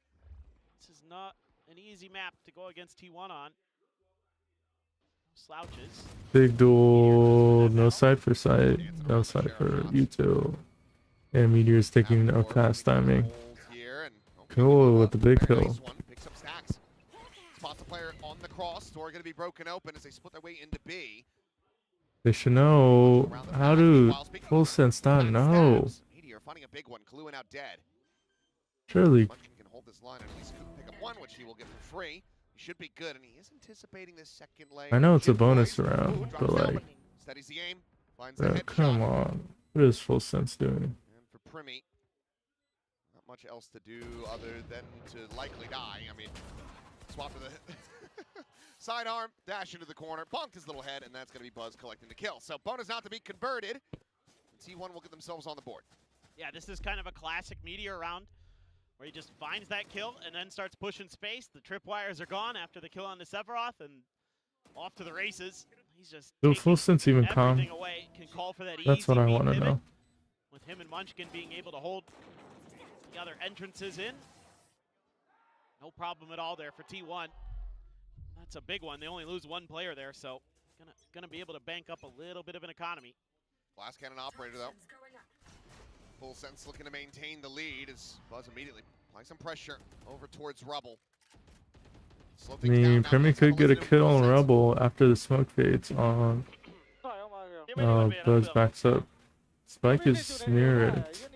This is not an easy map to go against T1 on. Slouches. Big duel. No side for side. No side for util. And Meteor's taking a fast timing. Cool with the big kill. Picks up stacks. Spots the player on the cross. Door going to be broken open as they split their way into B. They should know how to full sense not know. Meteor finding a big one. Cluing out dead. Surely. Munchkin can hold this line and at least pick up one, which he will get for free. He should be good, and he is anticipating this second layer. I know it's a bonus round, but like, Steadies the aim. Finds the headshot. come on. What is full sense doing? And for Primi, not much else to do other than to likely die. I mean, swap to the sidearm, dash into the corner, bonked his little head, and that's going to be Buzz collecting the kill. So bonus not to be converted. T1 will get themselves on the board. Yeah, this is kind of a classic Meteor round where he just finds that kill and then starts pushing space. The tripwires are gone after the kill on the Sephiroth, and off to the races. He's just Do full sense even calm? everything away. Can call for that That's what I want to pivot, know. with him and Munchkin being able to hold the other entrances in. No problem at all there for T1. That's a big one. They only lose one player there, so gonna be able to bank up a little bit of an economy. Blast cannon operator, though. Full sense looking to maintain the lead as Buzz immediately applying some pressure over towards Rubble. I mean, Premi could get a kill on Rebel after the smoke fades on. Buzz backs up. Spike is near it.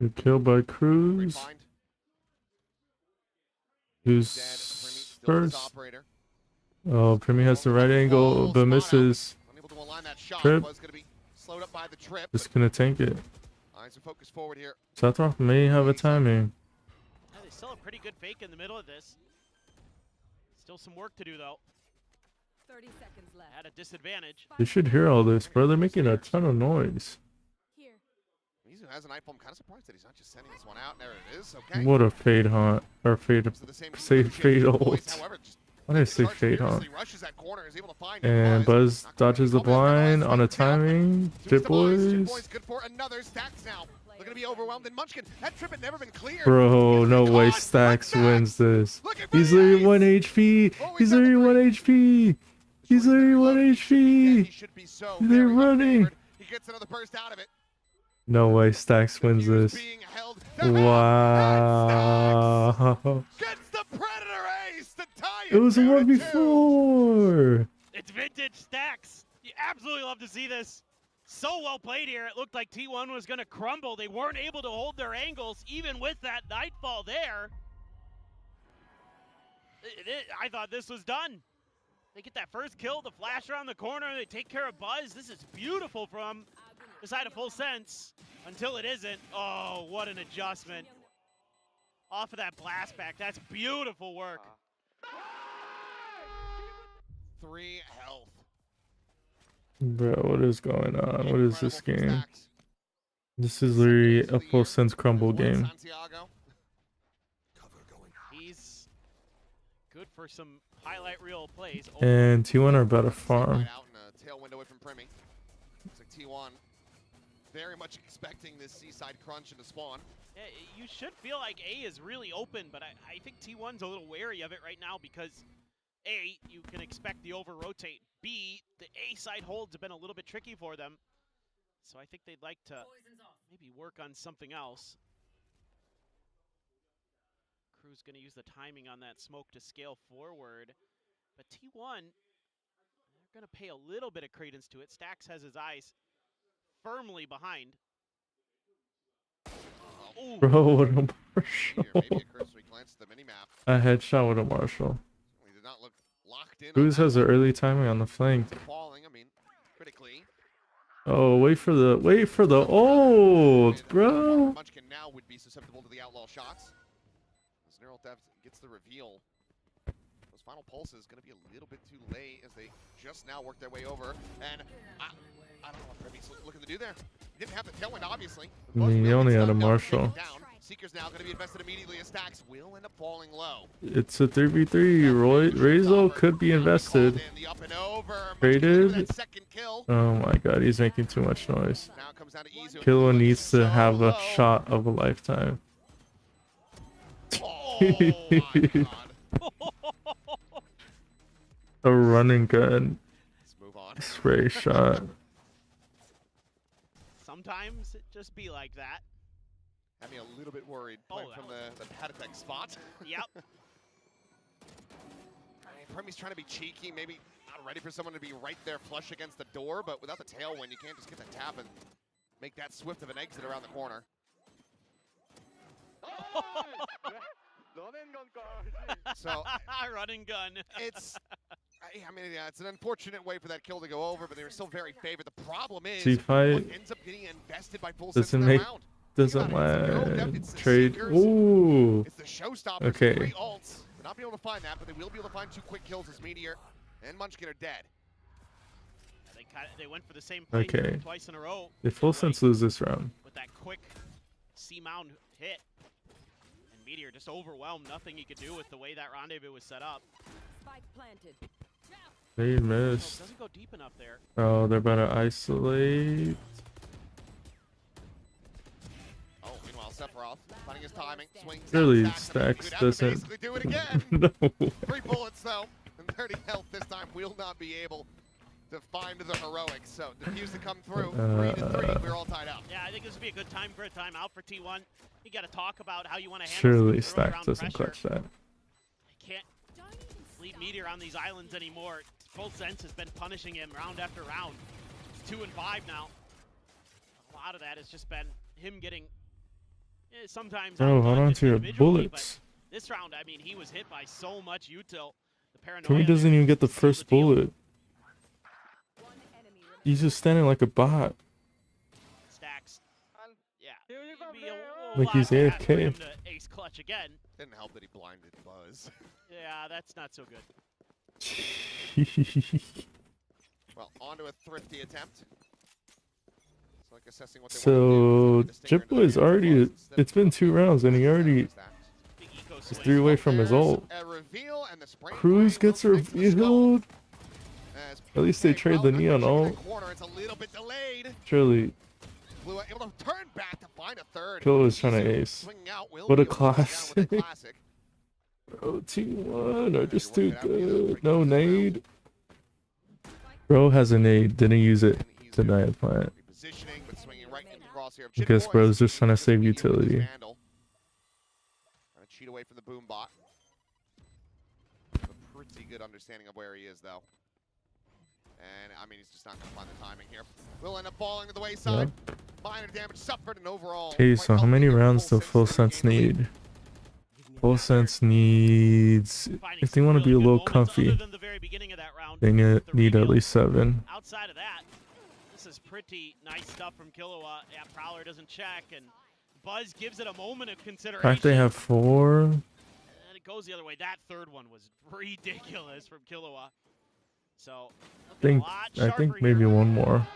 Good kill by Cruz. Who's first? Oh, Premi has the right angle, but misses. Trip. Just gonna tank it. Eyes are focused forward here. Sephiroth may have a timing. Yeah, they still have a pretty good fake in the middle of this. Still some work to do, though. 30 seconds left. At a disadvantage. They should hear all this, bro. They're making a ton of noise. Here. Mizu has an iPhone. I'm kind of surprised that he's not just sending this one out. There it is. Okay. What a fade hunt. Or fade. Say fade ult. However, just Why did I say fade hunt? rushes that corner, is able to find And Buzz dodges the blind on a timing. Dip boys. Good for another. Stacks now. They're going to be overwhelmed. And Munchkin, that trip had never been cleared. Bro, no way Stacks wins this. He's literally 1 HP. He's literally 1 HP. He's literally 1 HP. He's literally running. He gets another burst out of it. No way Stacks wins this. Wow. Gets the Predator ace to tie it. It was a 1v4. It's vintage Stacks. You absolutely love to see this. So well played here. It looked like T1 was going to crumble. They weren't able to hold their angles, even with that Nightfall there. I thought this was done. They get that first kill, the flash around the corner, they take care of Buzz. This is beautiful from the side of Full Sense until it isn't. Oh, what an adjustment. Off of that blast back. That's beautiful work. 3 health. Bro, what is going on? What is this game? This is literally a Full Sense crumble game. He's good for some highlight reel plays. And T1 are about to farm. Looks like T1 very much expecting this seaside crunch into spawn. Yeah, you should feel like A is really open, but I think T1's a little wary of it right now because A, you can expect the over-rotate. B, the A side holds have been a little bit tricky for them. So I think they'd like to maybe work on something else. Crew's going to use the timing on that smoke to scale forward. But T1, they're going to pay a little bit of credence to it. Stax has his eyes firmly behind. Ooh. Bro, what a Here, Marshall. maybe a cursory glance at the minimap. A headshot with a Marshall. We did not look locked in. Cruz has the early timing on the flank. Falling, I mean, critically. Oh, wait for the ult, bro. Munchkin now would be susceptible to the outlaw shots. As Neural Theft gets the reveal. Those final pulses going to be a little bit too late as they just now work their way over. And I don't know what Prevy's looking to do there. He didn't have the tailwind, obviously. I mean, he only had a Marshall. Seeker's now going to be invested immediately as Stax will end up falling low. It's a 3v3. Razel could be invested. Traded. Oh my god, he's making too much noise. Killua needs to have a shot of a lifetime. A running gun. Spray shot. Sometimes it just be like that. Had me a little bit worried playing from the Patatech spot. Yep. Premi's trying to be cheeky, maybe not ready for someone to be right there flush against the door, but without the tailwind, you can't just get that tap and make that swift of an exit around the corner. So running gun. I mean, yeah, it's an unfortunate way for that kill to go over, but they were still very favored. The problem is, C5 ends up getting invested by full doesn't make trade. Ooh. It's the showstopper. Okay. 3 ults. They're not be able to find that, but they will be able to find 2 quick kills as Meteor and Munchkin are dead. They went for the same play Okay. twice in a row. If Full Sense lose this round. With that quick C-mount hit. And Meteor just overwhelmed. Nothing he could do with the way that rendezvous was set up. Spike planted. They missed. Doesn't go deep enough there. Oh, they're about to isolate. Oh, meanwhile, Sephiroth finding his timing, swings. Really, Stax doesn't. do it again. No. 3 bullets though, and 30 health this time. Will not be able to find the heroics. So defuse to come through. 3-3. We're all tied up. Yeah, I think this would be a good time for a timeout for T1. You got to talk about how you want to handle. Surely Stax Stax doesn't clutch that. Can't leave Meteor on these islands anymore. Full Sense has been punishing him round after round. It's 2 and 5 now. A lot of that has just been him getting sometimes. Oh, hold on to your bullets. This round, I mean, he was hit by so much util. The paranoia. Tommy doesn't even get the first bullet. He's just standing like a bot. Stax. Yeah. Like he's AFK. Ace clutch again. Didn't help that he blinded Buzz. Yeah, that's not so good. Well, onto a thrifty attempt. It's like assessing what they So want to do. Jipbo is already. It's been 2 rounds and he already is 3 away from his ult. Cruz gets revealed. At least they trade the neon ult. Surely. Killua is trying to ace. What a classic. Bro, T1 are just too good. No nade. Bro has a nade, didn't use it to dive plant. I guess bro's just trying to save utility. Trying to cheat away from the boom bot. A pretty good understanding of where he is, though. And I mean, he's just not going to find the timing here. We'll end up falling to the wayside. Yep. Minor damage suffered, and overall. Okay, so how many rounds does Full Sense need? Full Sense needs, if they want to be a little comfy, they need at least 7. Outside of that, this is pretty nice stuff from Killua. Yeah, Prowler doesn't check, and Buzz gives it a moment of consideration. In fact, they have 4. And it goes the other way. That third one was ridiculous from Killua. So, I think maybe 1 more.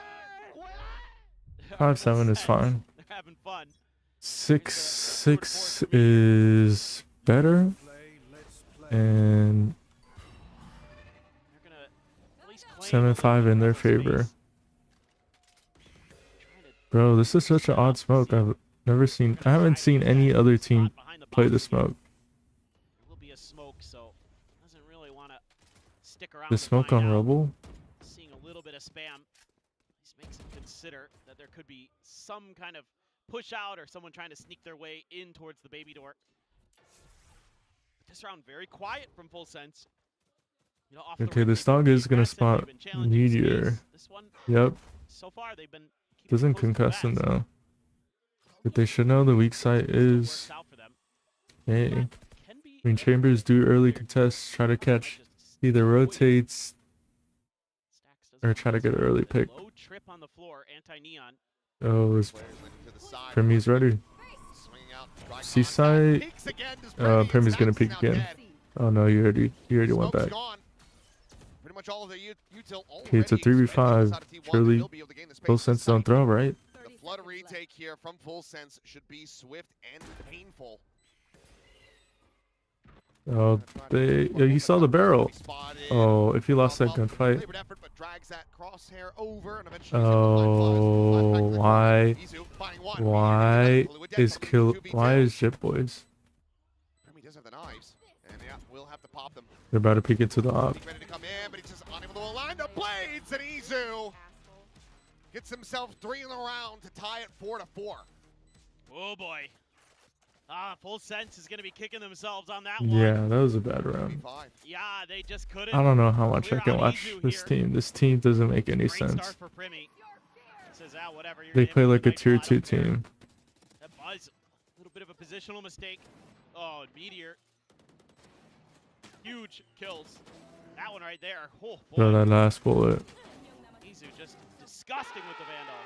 5-7 is fine. They're having fun. 6-6 is better, and 7-5 in their favor. Bro, this is such an odd smoke. I've never seen. I haven't seen any other team play the smoke. It will be a smoke, so doesn't really want to stick around. The to smoke find on out. Rubble. Seeing a little bit of spam. This makes him consider that there could be some kind of push out or someone trying to sneak their way in towards the baby door. But this round very quiet from Full Sense. You know, off the Okay, rip, this they've been dog pretty is gonna aggressive, spot they've been challenging Meteor. space. This one, Yep. so far they've been keeping Doesn't close to the concuss him vest. though. But they should know the weak side Still is works out for them. A. Can be I mean, Chambers do early contests, try to catch, either rotates Stacks doesn't or try to have get an this early one. pick. Low trip on the floor, anti-neon. Oh, his Players leaning to the side. Premi's ready. Swinging out, dry Seaside, contact, peeks again, does Premi's gonna Stacks peek now again. dead. Oh no, you already went Smoke's back. gone. Pretty much all of the util Okay, it's a already 3v5. outside of T1, Surely, they'll be able to gain the space Full to the Sense don't site. throw, right? The flood retake here from Full Sense should be swift and painful. Oh, he saw the barrel. Oh, if he lost that gunfight. Labored effort, but drags that crosshair over and eventually is able to Oh, find why? Izu finding one. Why is Kill? why is Jip Boys? Premi does have the knives, and yeah, we'll have to pop them. They're about to peek into the op. He's ready to come in, but he's just unable to align the blades, and Izu gets himself 3 in the round to tie it 4-4. Oh boy. Full Sense is going to be kicking themselves on that one. Yeah, that was a bad round. Yeah, they just couldn't. I don't know how much I clear can out watch Izu this here. team. This team doesn't make any Great start sense. for Primi. Says, whatever, you're They gonna play hit me like a with tier night 2 bot up there. team. That Buzz, a little bit of a positional mistake. Oh, Meteor. Huge kills. That one right there. Oh, boy. Bro, that last bullet. Izu just disgusting with the Vandal.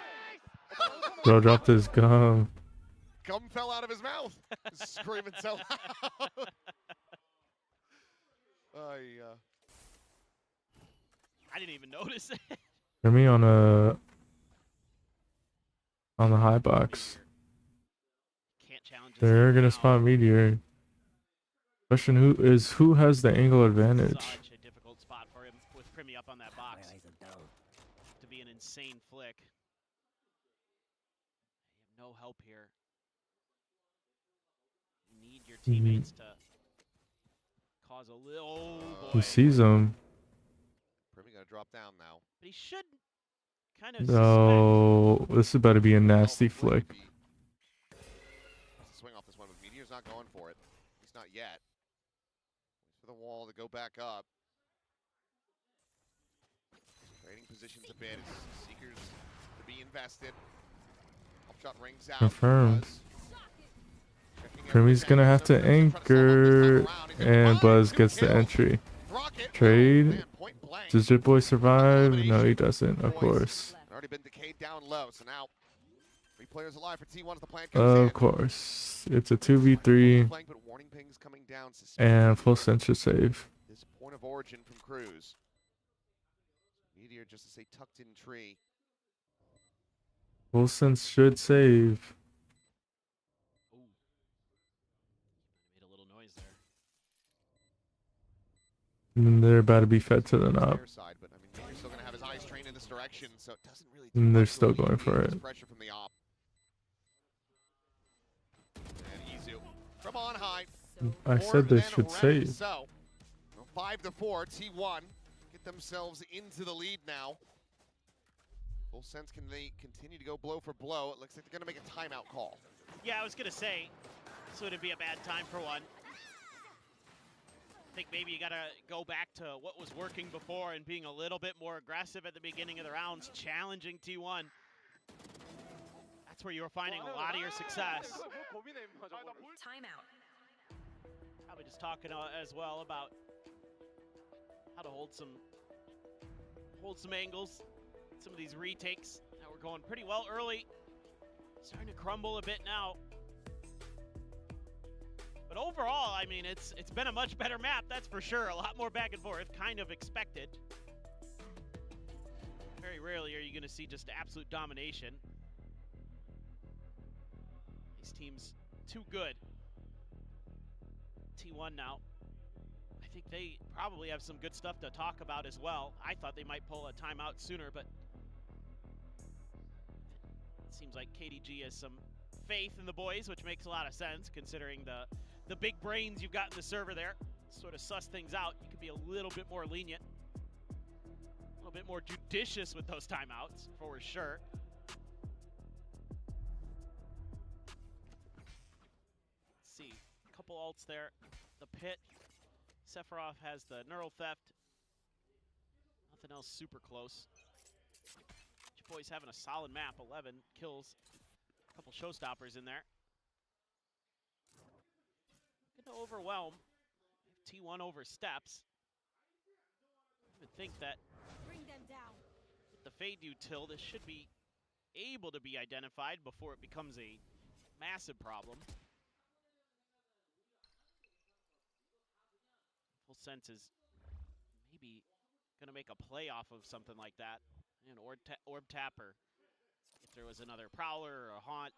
Bro dropped his gum. Gum fell out of his mouth. Screaming so loud. I didn't even notice it. For me on the high box. Can't challenge this They're one gonna now. spot Meteor. Question who has the angle advantage? Such a difficult spot for him with Primi up on that box. To be an insane flick. You have no help here. You need your teammates to cause a little. Oh boy. He sees him. Primi gonna drop down now. But he should kind of. No, this is about to be a nasty flick. Swing off this one, but Meteor's not going for it. He's not yet. Waits for the wall to go back up. Trading positions a bit. Seekers to be invested. Shot rings out. Confirmed. Buzz. Checking Primi's every gonna have angle, to trying solve up this time anchor, around. He's gonna and find Buzz 2 gets the kills. entry. Rocket. Trade. Man, point blank. Does Jip Boy survive? No, he doesn't, of course. Already been decayed down low, so now 3 players alive for T1 as the plan comes in. Of course. It's a 2v3, Flank, but warning pings coming down. and Full Sense should save. This point of origin from Cruz. Meteor just to say tucked in tree. Full Sense should save. Ooh. Made a little noise there. And then they're about to be fed to the knob. Fair side, but I mean, Meteor's still gonna have his eyes trained in this direction, so it doesn't really. And they're much to still alleviate going for this it. Pressure from the op. And Izu from on high. I More said they than should ready. save. So, 5-4, T1 get themselves into the lead now. Full Sense, can they continue to go blow for blow? It looks like they're gonna make a timeout call. Yeah, I was gonna say, this wouldn't be a bad time for one. I think maybe you gotta go back to what was working before and being a little bit more aggressive at the beginning of the rounds, challenging T1. That's where you were finding a lot of your success. Timeout. Probably just talking as well about how to hold some angles, some of these retakes that were going pretty well early, starting to crumble a bit now. But overall, I mean, it's been a much better map, that's for sure. A lot more back and forth, kind of expected. Very rarely are you going to see just absolute domination. These teams too good. T1 now. I think they probably have some good stuff to talk about as well. I thought they might pull a timeout sooner, but it seems like KDG has some faith in the boys, which makes a lot of sense considering the big brains you've got in the server there. Sort of suss things out. You could be a little bit more lenient. little bit more judicious with those timeouts, for sure. Let's see, a couple ults there. The pit. Sephiroth has the neural theft. Nothing else super close. Boys having a solid map, 11 kills. A couple showstoppers in there. Gonna overwhelm. T1 oversteps. I would think that Bring them down. with the Fade util, this should be able to be identified before it becomes a massive problem. Full Sense is maybe gonna make a play off of something like that. An orb tapper. If there was another prowler or a haunt.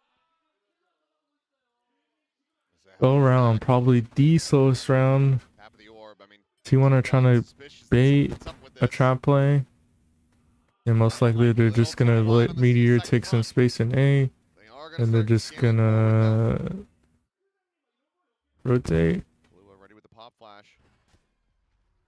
Go round, probably the slowest round. Tap of the orb. I mean, T1 are trying to suspicious that bait something's up with a this. trap play. And most likely they're just gonna let Meteor take some space in A. They are gonna And they're start just scaling forward, though. gonna rotate. Blue ready with the pop flash.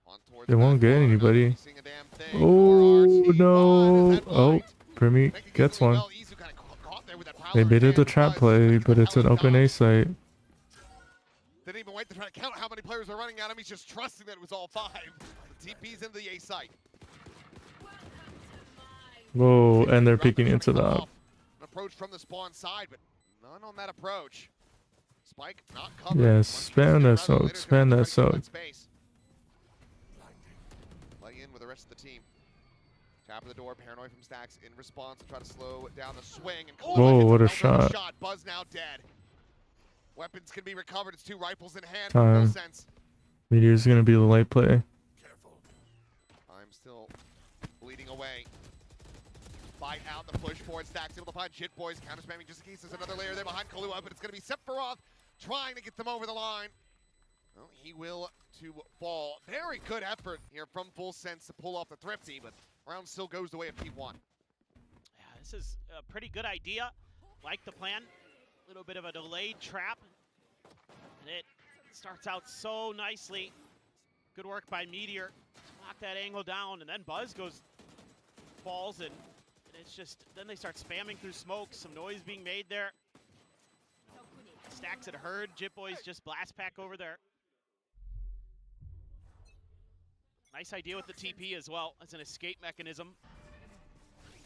On towards They won't back get corner, not anybody. really seeing a damn thing. Oh RRT1 no! is that Oh, blind. Primi Making it gets really one. well. Izu kinda caught there with that prowler They in baited the hand. trap Buzz play, trying to but it's an hell open dodge. A site. Didn't even wait to try to count how many players are running at him. He's just trusting that it was all 5. The TP's into the A site. Whoa, and they're Raptors peeking trying to into cut the off up. An approach from the spawn side, but none on that approach. Spike not covered. Yeah, Once spam he that gets there, soak, Later's gonna spam that have to try to keep soak. space. Play in with the rest of the team. Tap of the door, paranoid from Stacks in response to try to slow down the swing. And Kalua Whoa, hits what a well-done shot. Buzz now dead. Weapons can be recovered. It's 2 rifles in hand. Time. Full Sense. Meteor's gonna be the late play. I'm still bleeding away. Fight out the push forward. Stacks able to find Jit Boys. Counter spamming just in case there's another layer there behind Kalua, but it's going to be Sephiroth trying to get them over the line. Well, he will to fall. Very good effort here from Full Sense to pull off the Thrifty, but round still goes the way of T1. Yeah, this is a pretty good idea. Like the plan. A little bit of a delayed trap. And it starts out so nicely. Good work by Meteor. Knock that angle down, and then Buzz falls, and it's just, then they start spamming through smoke. Some noise being made there. Stacks had heard Jit Boys just blast pack over there. Nice idea with the TP as well as an escape mechanism.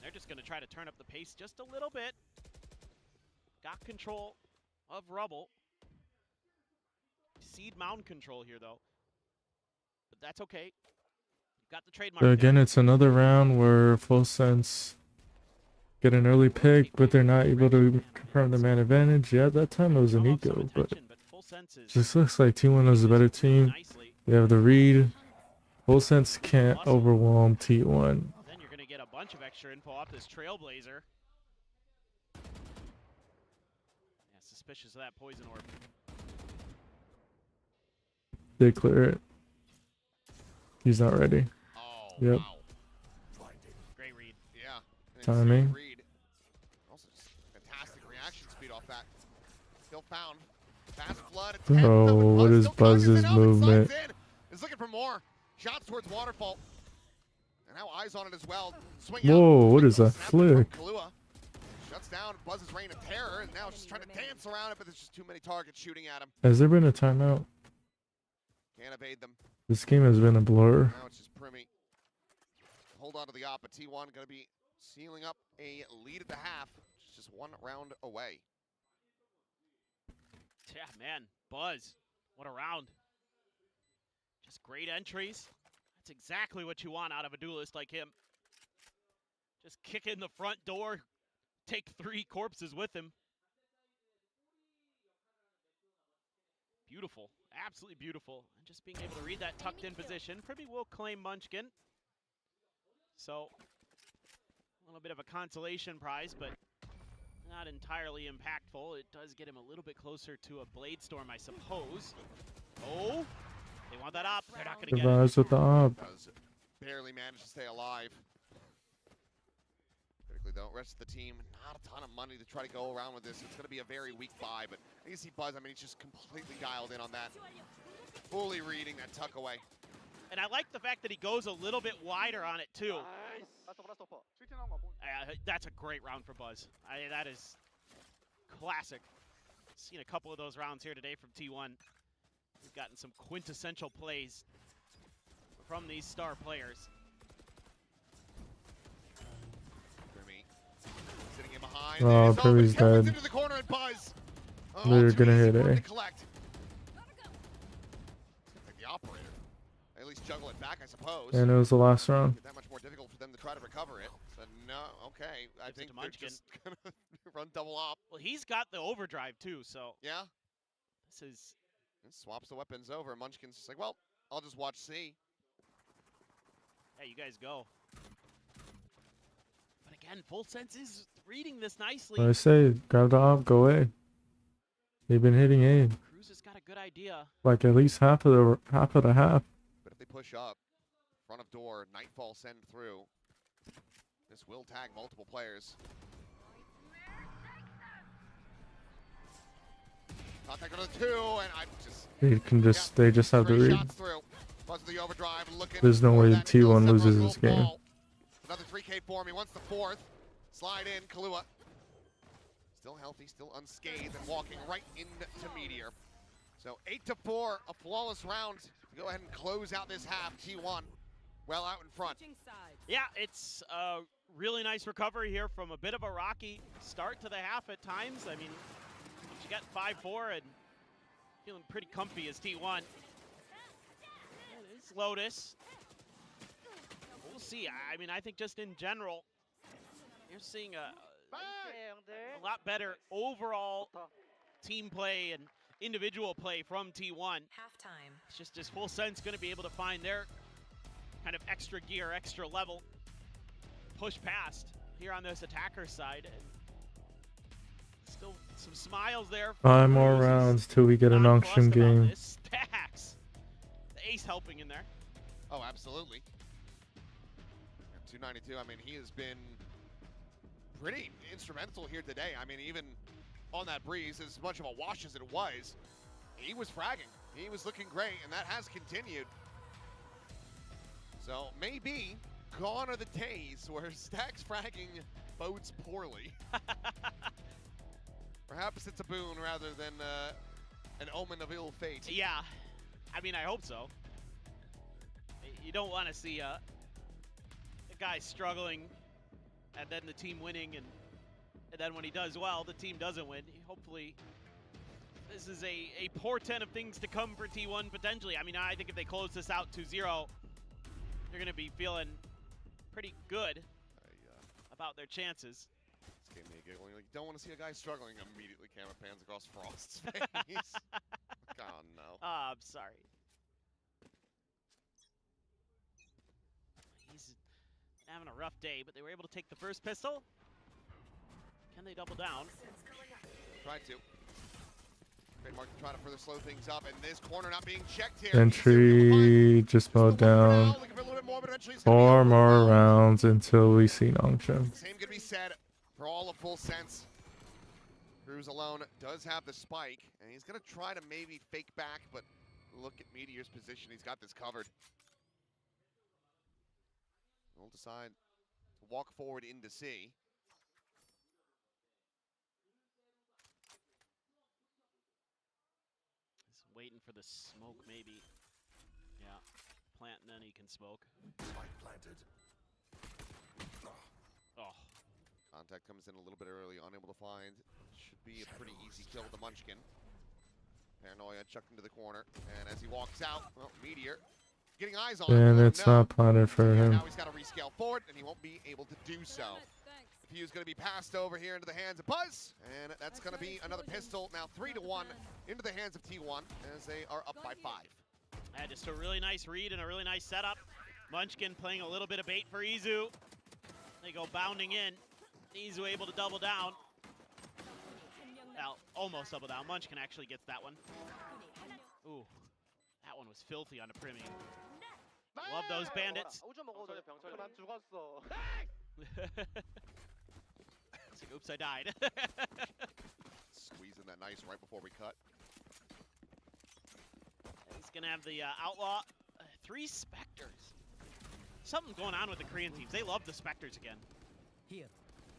They're just going to try to turn up the pace just a little bit. Got control of Rubble. Seed mound control here, though. But that's okay. Got the trademark. So again, it's another round where Full Sense get an early pick, but they're not able to confirm the man advantage. Yeah, that time it was an eco, but just looks like T1 is a better team. They have the read. Full Sense can't overwhelm T1. Then you're going to get a bunch of extra info off this Trailblazer. Yeah, suspicious of that poison orb. They clear it. He's not ready. Oh, Yep. wow. Great read. Yeah. an Timing. insane read. Also just fantastic reaction speed off that. Still found. Fast flood. Attempt, Oh, though, but what Buzz is still conjures Buzz's it up and movement? slides in. Is looking for more. Shots towards Waterfall. And now eyes on it as well. Swing Whoa, out. what is that Snap it from flick? Kalua. Shuts down Buzz's reign of terror, and now just trying to dance around it, but there's just too many targets shooting at him. Has there been a timeout? Can't evade them. This game has been a blur. Now it's just Primi. Hold on to the op, but T1 going to be sealing up a lead at the half. Just 1 round away. Yeah, man. Buzz. What a round. Just great entries. That's exactly what you want out of a duelist like him. Just kick in the front door. Take 3 corpses with him. Beautiful. Absolutely beautiful. And just being able to read that tucked in position. Primi will claim Munchkin. So, a little bit of a consolation prize, but not entirely impactful. It does get him a little bit closer to a Blade Storm, I suppose. Oh, they want that up. They're not going to get it. Survives with the op. Does barely manage to stay alive. Critically though, rest of the team, not a ton of money to try to go around with this. It's going to be a very weak buy, but you see Buzz, I mean, he's just completely dialed in on that. Fully reading that tuck away. And I like the fact that he goes a little bit wider on it too. That's a great round for Buzz. That is classic. Seen a couple of those rounds here today from T1. We've gotten some quintessential plays from these star players. Sitting in behind. Oh, Primmy's dead. Into the corner and Buzz. They're gonna hit A. A. Collect. Like the operator. At least juggle it back, I suppose. And it was the last round. That much more difficult for them to try to recover it. But no, okay. I think they're just gonna run double up. Well, he's got the overdrive too, so Yeah. this is. And swaps the weapons over. Munchkin's just like, well, I'll just watch C. Yeah, you guys go. But again, Full Sense is reading this nicely. I say, grab the op, go A. They've been hitting A. Cruz has got a good idea. Like at least half of the half. But if they push up, front of door, Nightfall send through. This will tag multiple players. Contact on the 2, and I just... They just have to read. Shots through. Buzz with the overdrive, looking There's no for way that T1 Nico loses Sephiroth this game. ball. Another 3K for him. He wants the 4th. Slide in, Kahlua. Still healthy, still unscathed, and walking right into Meteor. So 8-4, a flawless round to go ahead and close out this half. T1 well out in front. Yeah, it's a really nice recovery here from a bit of a rocky start to the half at times. I mean, you got 5-4 and feeling pretty comfy as T1. It's Lotus. We'll see. I mean, I think just in general, you're seeing a lot better overall team play and individual play from T1. Halftime. It's just as Full Sense going to be able to find their kind of extra gear, extra level, push past here on this attacker side. And still some smiles there. 5 more rounds till we get an auction game. Stacks. The ace helping in there. Oh, absolutely. 292, I mean, he has been pretty instrumental here today. I mean, even on that breeze, as much of a wash as it was, he was fragging. He was looking great, and that has continued. So maybe gone are the days where Stacks fragging bodes poorly. Perhaps it's a boon rather than an omen of ill fate. Yeah, I mean, I hope so. You don't want to see a guy struggling and then the team winning, and then when he does well, the team doesn't win. Hopefully, this is a portent of things to come for T1 potentially. I mean, I think if they close this out 2-0, they're going to be feeling pretty good about their chances. This gave me a giggle. You don't want to see a guy struggling. Immediately, camera pans across Frost's face. Oh, no. Oh, I'm sorry. He's having a rough day, but they were able to take the first pistol. Can they double down? Tried to. Trademark to try to further slow things up, and this corner not being checked here. Entry just mowed down. 4 more rounds until we see an auction. Same could be said for all of Full Sense. Cruz alone does have the spike, and he's going to try to maybe fake back, but look at Meteor's position. He's got this covered. We'll decide to walk forward into C. He's waiting for the smoke, maybe. Yeah, plant and then he can smoke. Spike planted. Oh. Contact comes in a little bit early, unable to find. Should be a pretty easy kill with the Munchkin. Paranoia chucked into the corner, and as he walks out, well, Meteor getting eyes on him. And it's not planted for him. Now he's got to rescale forward, and he won't be able to do so. The fuse going to be passed over here into the hands of Buzz, and that's going to be another pistol. Now 3-1 into the hands of T1 as they are up by 5. Yeah, just a really nice read and a really nice setup. Munchkin playing a little bit of bait for Izu. They go bounding in. Izu able to double down. Well, almost double down. Munchkin actually gets that one. Ooh, that one was filthy on the Primi. Love those bandits. It's like, oops, I died. Squeezing that nice right before we cut. He's gonna have the Outlaw 3 Spectres. Something going on with the Korean teams. They love the Spectres again. Here.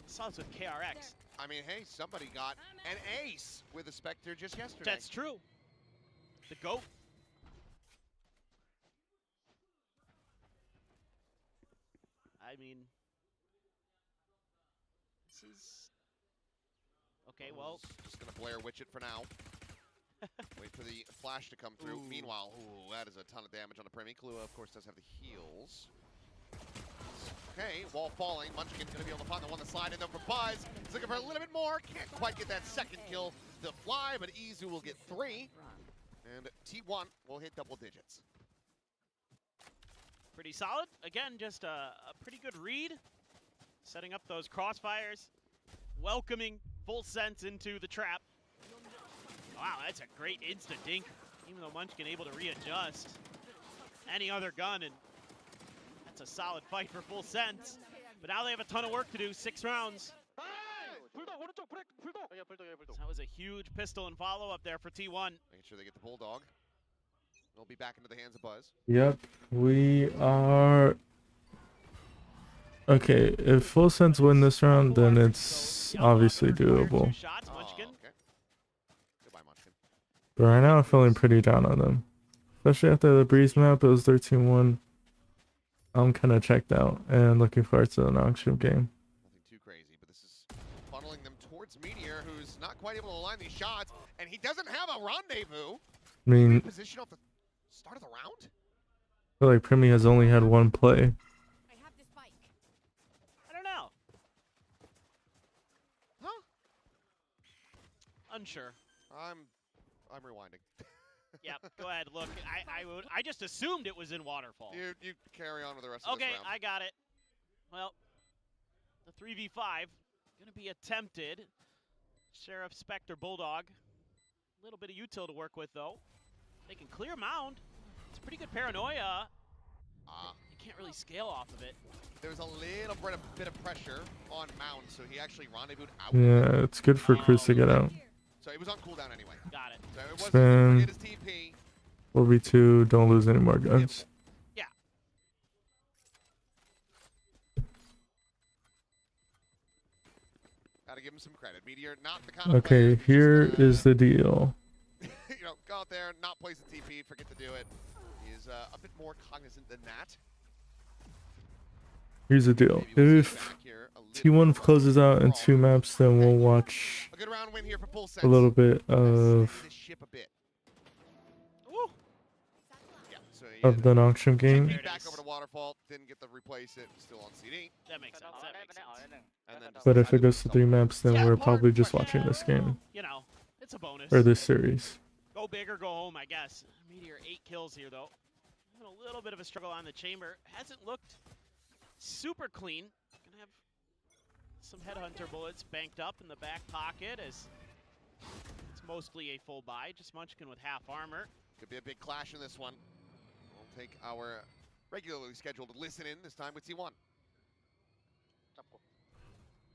Saw this with KRX. I mean, hey, somebody got an ace with a Spectre just yesterday. That's true. The GOAT. I mean, this is... Okay, well... Just gonna Blair Witch it for now. Wait for the flash to come through. Ooh. Meanwhile, that is a ton of damage on the Premi. Kalua, of course, does have the heals. Okay, wall falling. Munchkin gonna be able to find the one to slide in though for Buzz. He's looking for a little bit more. Can't quite get that second kill to fly, but Izu will get 3. And T1 will hit double digits. Pretty solid. Again, just a pretty good read. Setting up those crossfires. Welcoming Full Sense into the trap. Wow, that's a great insta-dink. Even though Munchkin able to readjust. Any other gun, and that's a solid fight for Full Sense. But now they have a ton of work to do. 6 rounds. So that was a huge pistol and follow-up there for T1. Making sure they get the Bulldog. They'll be back into the hands of Buzz. Yep, we are... Okay, if Full Sense win this round, then it's obviously doable. 2 shots, Munchkin. Okay. Goodbye, Munchkin. But right now I'm feeling pretty down on them. Especially after the Breeze map, it was 13-1. I'm kind of checked out and looking forward to the auction game. Nothing too crazy, but this is funneling them towards Meteor, who's not quite able to align these shots, and he doesn't have a rendezvous. I mean, Position off the start of the round? I feel like Premi has only had 1 play. I have this bike. I don't know. Huh? Unsure. I'm rewinding. Yeah, go ahead. Look, I just assumed it was in Waterfall. You carry on with the rest of Okay, this round. I got it. Well, the 3v5 gonna be attempted. Sheriff, Spectre, Bulldog. A little bit of util to work with though. They can clear Mound. It's pretty good paranoia. You can't really scale off of it. There was a little bit of pressure on Mound, so he actually rendezvoused out. Yeah, it's good for Cruz to get out. So it was on cooldown anyway. Got it. So it Spin. wasn't his TP. 4v2, don't lose any more guns. Yeah. Gotta give him some credit. Meteor, not the kind of Okay, player here who's just is the deal. you know, go out there, not place the TP, forget to do it. He's a bit more cognizant than that. Here's the deal. Maybe we'll see If him back here a little T1 bit closes out in more. 2 maps, then we'll watch A good round win here for Full a Sense. little bit of This ship a bit. Ooh. Yeah, so he of the auction game. There it back is. over to Waterfall, didn't get to replace it, still on CD. That makes sense. That makes sense. And then just But if decided it goes to 3 himself. maps, then Yeah, we're part probably just question. watching this game. You know, it's a bonus. Or this series. Go big or go home, I guess. Meteor 8 kills here though. Having a little bit of a struggle on the chamber. Hasn't looked super clean. Gonna have some headhunter bullets banked up in the back pocket as it's mostly a full buy. Just Munchkin with half armor. Could be a big clash in this one. We'll take our regularly scheduled listen in this time with T1.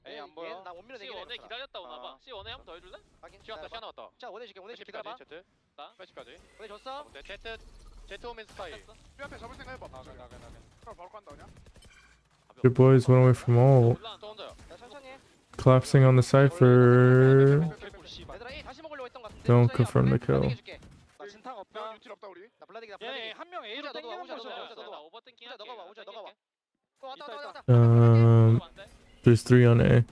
에이 안 보여. 나 원민호 내기 원에 기다렸다 오나 봐. C 원에 한 번 더 해줄래? 확인. 지웠다. 시간 나왔다. 자 원해 줄게. 원해 줄게. 기다려봐. Z. 플래시까지. 원해 줬어. Z 오면 스파이. 뼈 앞에 잡을 생각 해봐. 그럼 바로 간다 그냥. Your boys went away from all. 올라 또 혼자요. 야 천천히 해. Collapsing on the cipher. 얘들아 A 다시 먹으려고 했던 것 같은데. Don't confirm the kill. 나 진타가 없다. 유틸 없다 우리. 나 블라디기 나 블라디기. 한 명 A로 땡기는 거죠. 나 오버땡킹 할게. 너가 와. 우자 너가 와. 왔다. There's 3 on A.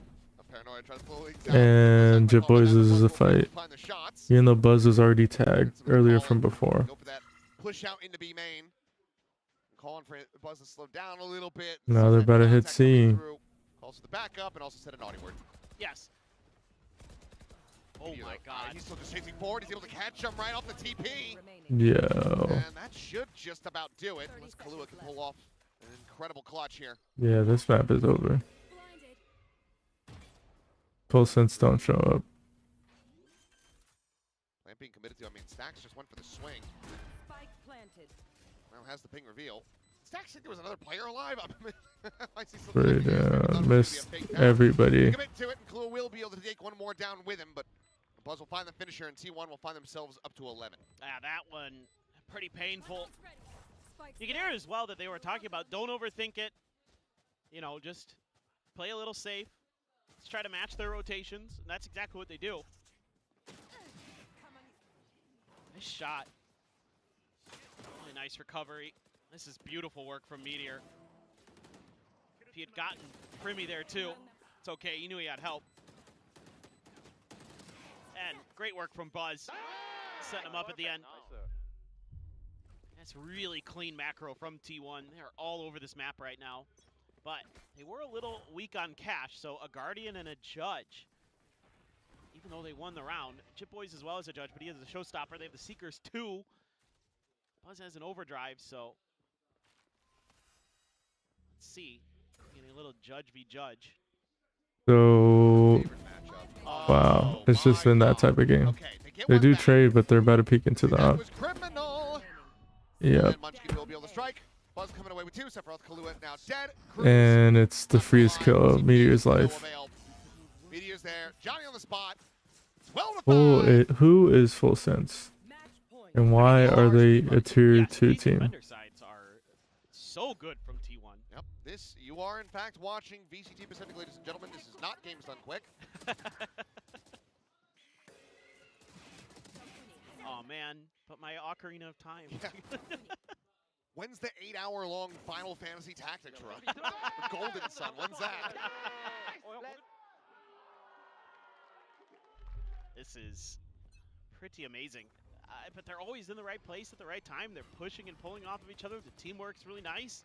Paranoia tries to pull it And down. Jip Boys is a fight. Find the shots. Even though Buzz was already tagged earlier from before. Go for that push out into B main. Calling for Buzz to slow down a little bit. Now they're about to hit Contact C. coming through. Calls for the backup and also said a naughty word. Yes. Oh Meteor, my though, god. he's still just chasing forward. He's able to catch him right off the TP. Yo. And that should just about do it. Unless Kalua can pull off an incredible clutch here. Yeah, this map is over. Full Sense don't show up. Plant being committed to, I mean, Stacks just went for the swing. Now has the ping reveal. Stacks said there was another player alive. I see some Right, second here, so I thought it was gonna be a missed fake down. everybody. Commit to it, and Kalua will be able to take one more down with him, but Buzz will find the finisher, and T1 will find themselves up to 11. Ah, that one pretty painful. You can hear as well that they were talking about don't overthink it. You know, just play a little safe. Let's try to match their rotations, and that's exactly what they do. Nice shot. Really nice recovery. This is beautiful work from Meteor. If he had gotten Primy there too, it's okay. He knew he had help. And great work from Buzz, setting him up at the end. That's really clean macro from T1. They're all over this map right now. But they were a little weak on cash, so a Guardian and a Judge. Even though they won the round. Chip Boys as well as a Judge, but he has a Showstopper. They have the Seekers too. Buzz has an Overdrive, so let's see. Getting a little Judge v Judge. So, Oh, wow, it's just my in that type of game. Okay, get They one do back. trade, but they're about to peek into the That up. was criminal. Yep. And Munchkin will be able to strike. Buzz coming away with 2. Sephiroth Kahlua now dead. Cruz And it's the on freest line. kill of Meteor's No life. avail. Meteor's there. Johnny on the spot. 12 to 5. Who is Full Sense? And why are they a tier Yeah, 2 these team? defender sides are so good from T1. Yep. This, you are in fact watching VCT Pacific, ladies and gentlemen. This is not Games Done Quick. Oh man, but my Ocarina of Time. When's the 8-hour-long Final Fantasy Tactics run? The Golden Sun, when's that? This is pretty amazing. But they're always in the right place at the right time. They're pushing and pulling off of each other. The teamwork's really nice.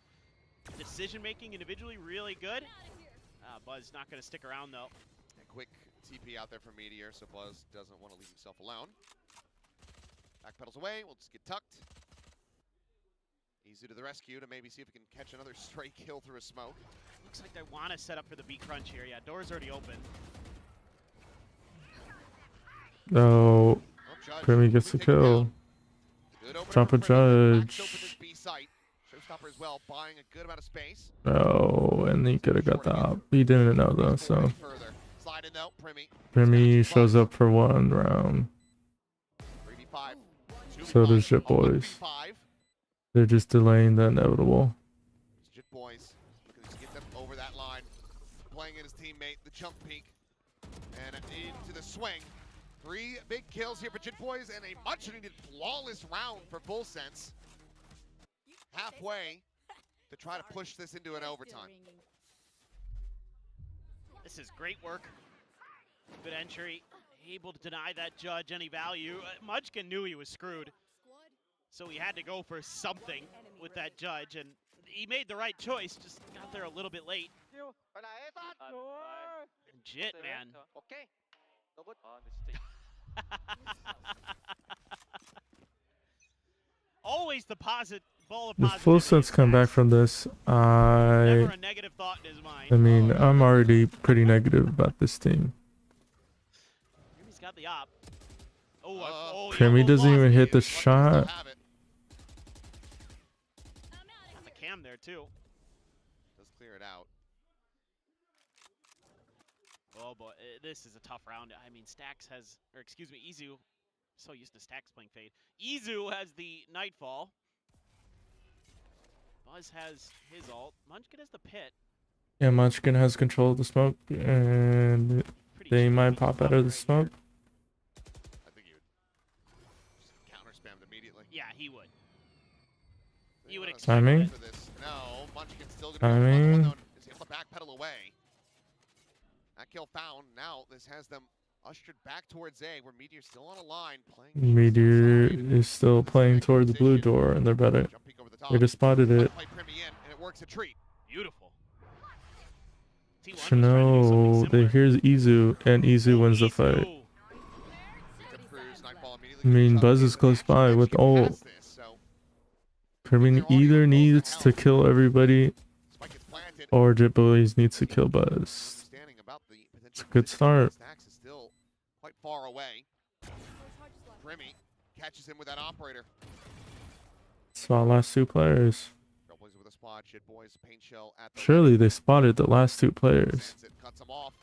Decision making individually really good. Buzz not going to stick around though. A quick TP out there from Meteor, so Buzz doesn't want to leave himself alone. Backpedals away, we'll just get tucked. Easy to the rescue to maybe see if we can catch another stray kill through a smoke. Looks like they want to set up for the B crunch here. Yeah, door's already open. No, Judge, Primy gets the take it down. kill. Good opener Drop for a Primy. Backs open Judge. this B site. Showstopper as well, buying a good amount of space. No, and he could have got the op. He didn't know though, so Further. Slide in though, Primy. Primy shows up for 1 round. 3v5. So does Jit Boys. They're just delaying the inevitable. Jit Boys looking to get them over that line. Playing in his teammate, the jump peek. And into the swing. 3 big kills here for Jit Boys and a much needed flawless round for Full Sense. Halfway to try to push this into an overtime. This is great work. Good entry. Able to deny that Judge any value. Munchkin knew he was screwed. So he had to go for something with that Judge, and he made the right choice, just got there a little bit late. And Jit, man. Always the ball of If positive. Full Sense come back from this, Never a negative thought in his mind. I mean, I'm already pretty negative about this team. He's got the op. Oh, he Primy almost doesn't lost even it. hit the shot. Have it. Got the cam there too. Does clear it out. Oh boy, this is a tough round. I mean, Stax has, or excuse me, Izu. So used to Stax playing Fade. Izu has the Nightfall. Buzz has his ult. Munchkin has the Pit. Yeah, Munchkin has control of the smoke, and Pretty they cheap might with pop the out of the cover smoke. I think he would just counter spammed immediately. Yeah, he would. You would expect Timing? that. For this. No, Munchkin's still gonna Timing? be is able to backpedal away. That kill found. Now this has them ushered back towards A, where Meteor's still on a line playing. Meteor is still playing toward the blue door, and they're better. Jump peek over the top. They just spotted it. Play Primy in, and it works a treat. Beautiful. T1 was So trying to do something no, similar. here's Izu, and Izu wins the Izu. fight. Tip Cruz, Nightfall I immediately mean, gets Buzz up. is close by with Get ult. past this, so Primy either needs to kill everybody, Spike gets planted. or Jit Boys needs to kill Buzz. Understanding about the potential a good position, start. Stax is still quite far away. Primy catches him with that operator. Saw last 2 players. Trailblazer with a spot. Shit Boys, paint shell at the Surely they spotted the last 2 players. Sends it, cuts him off.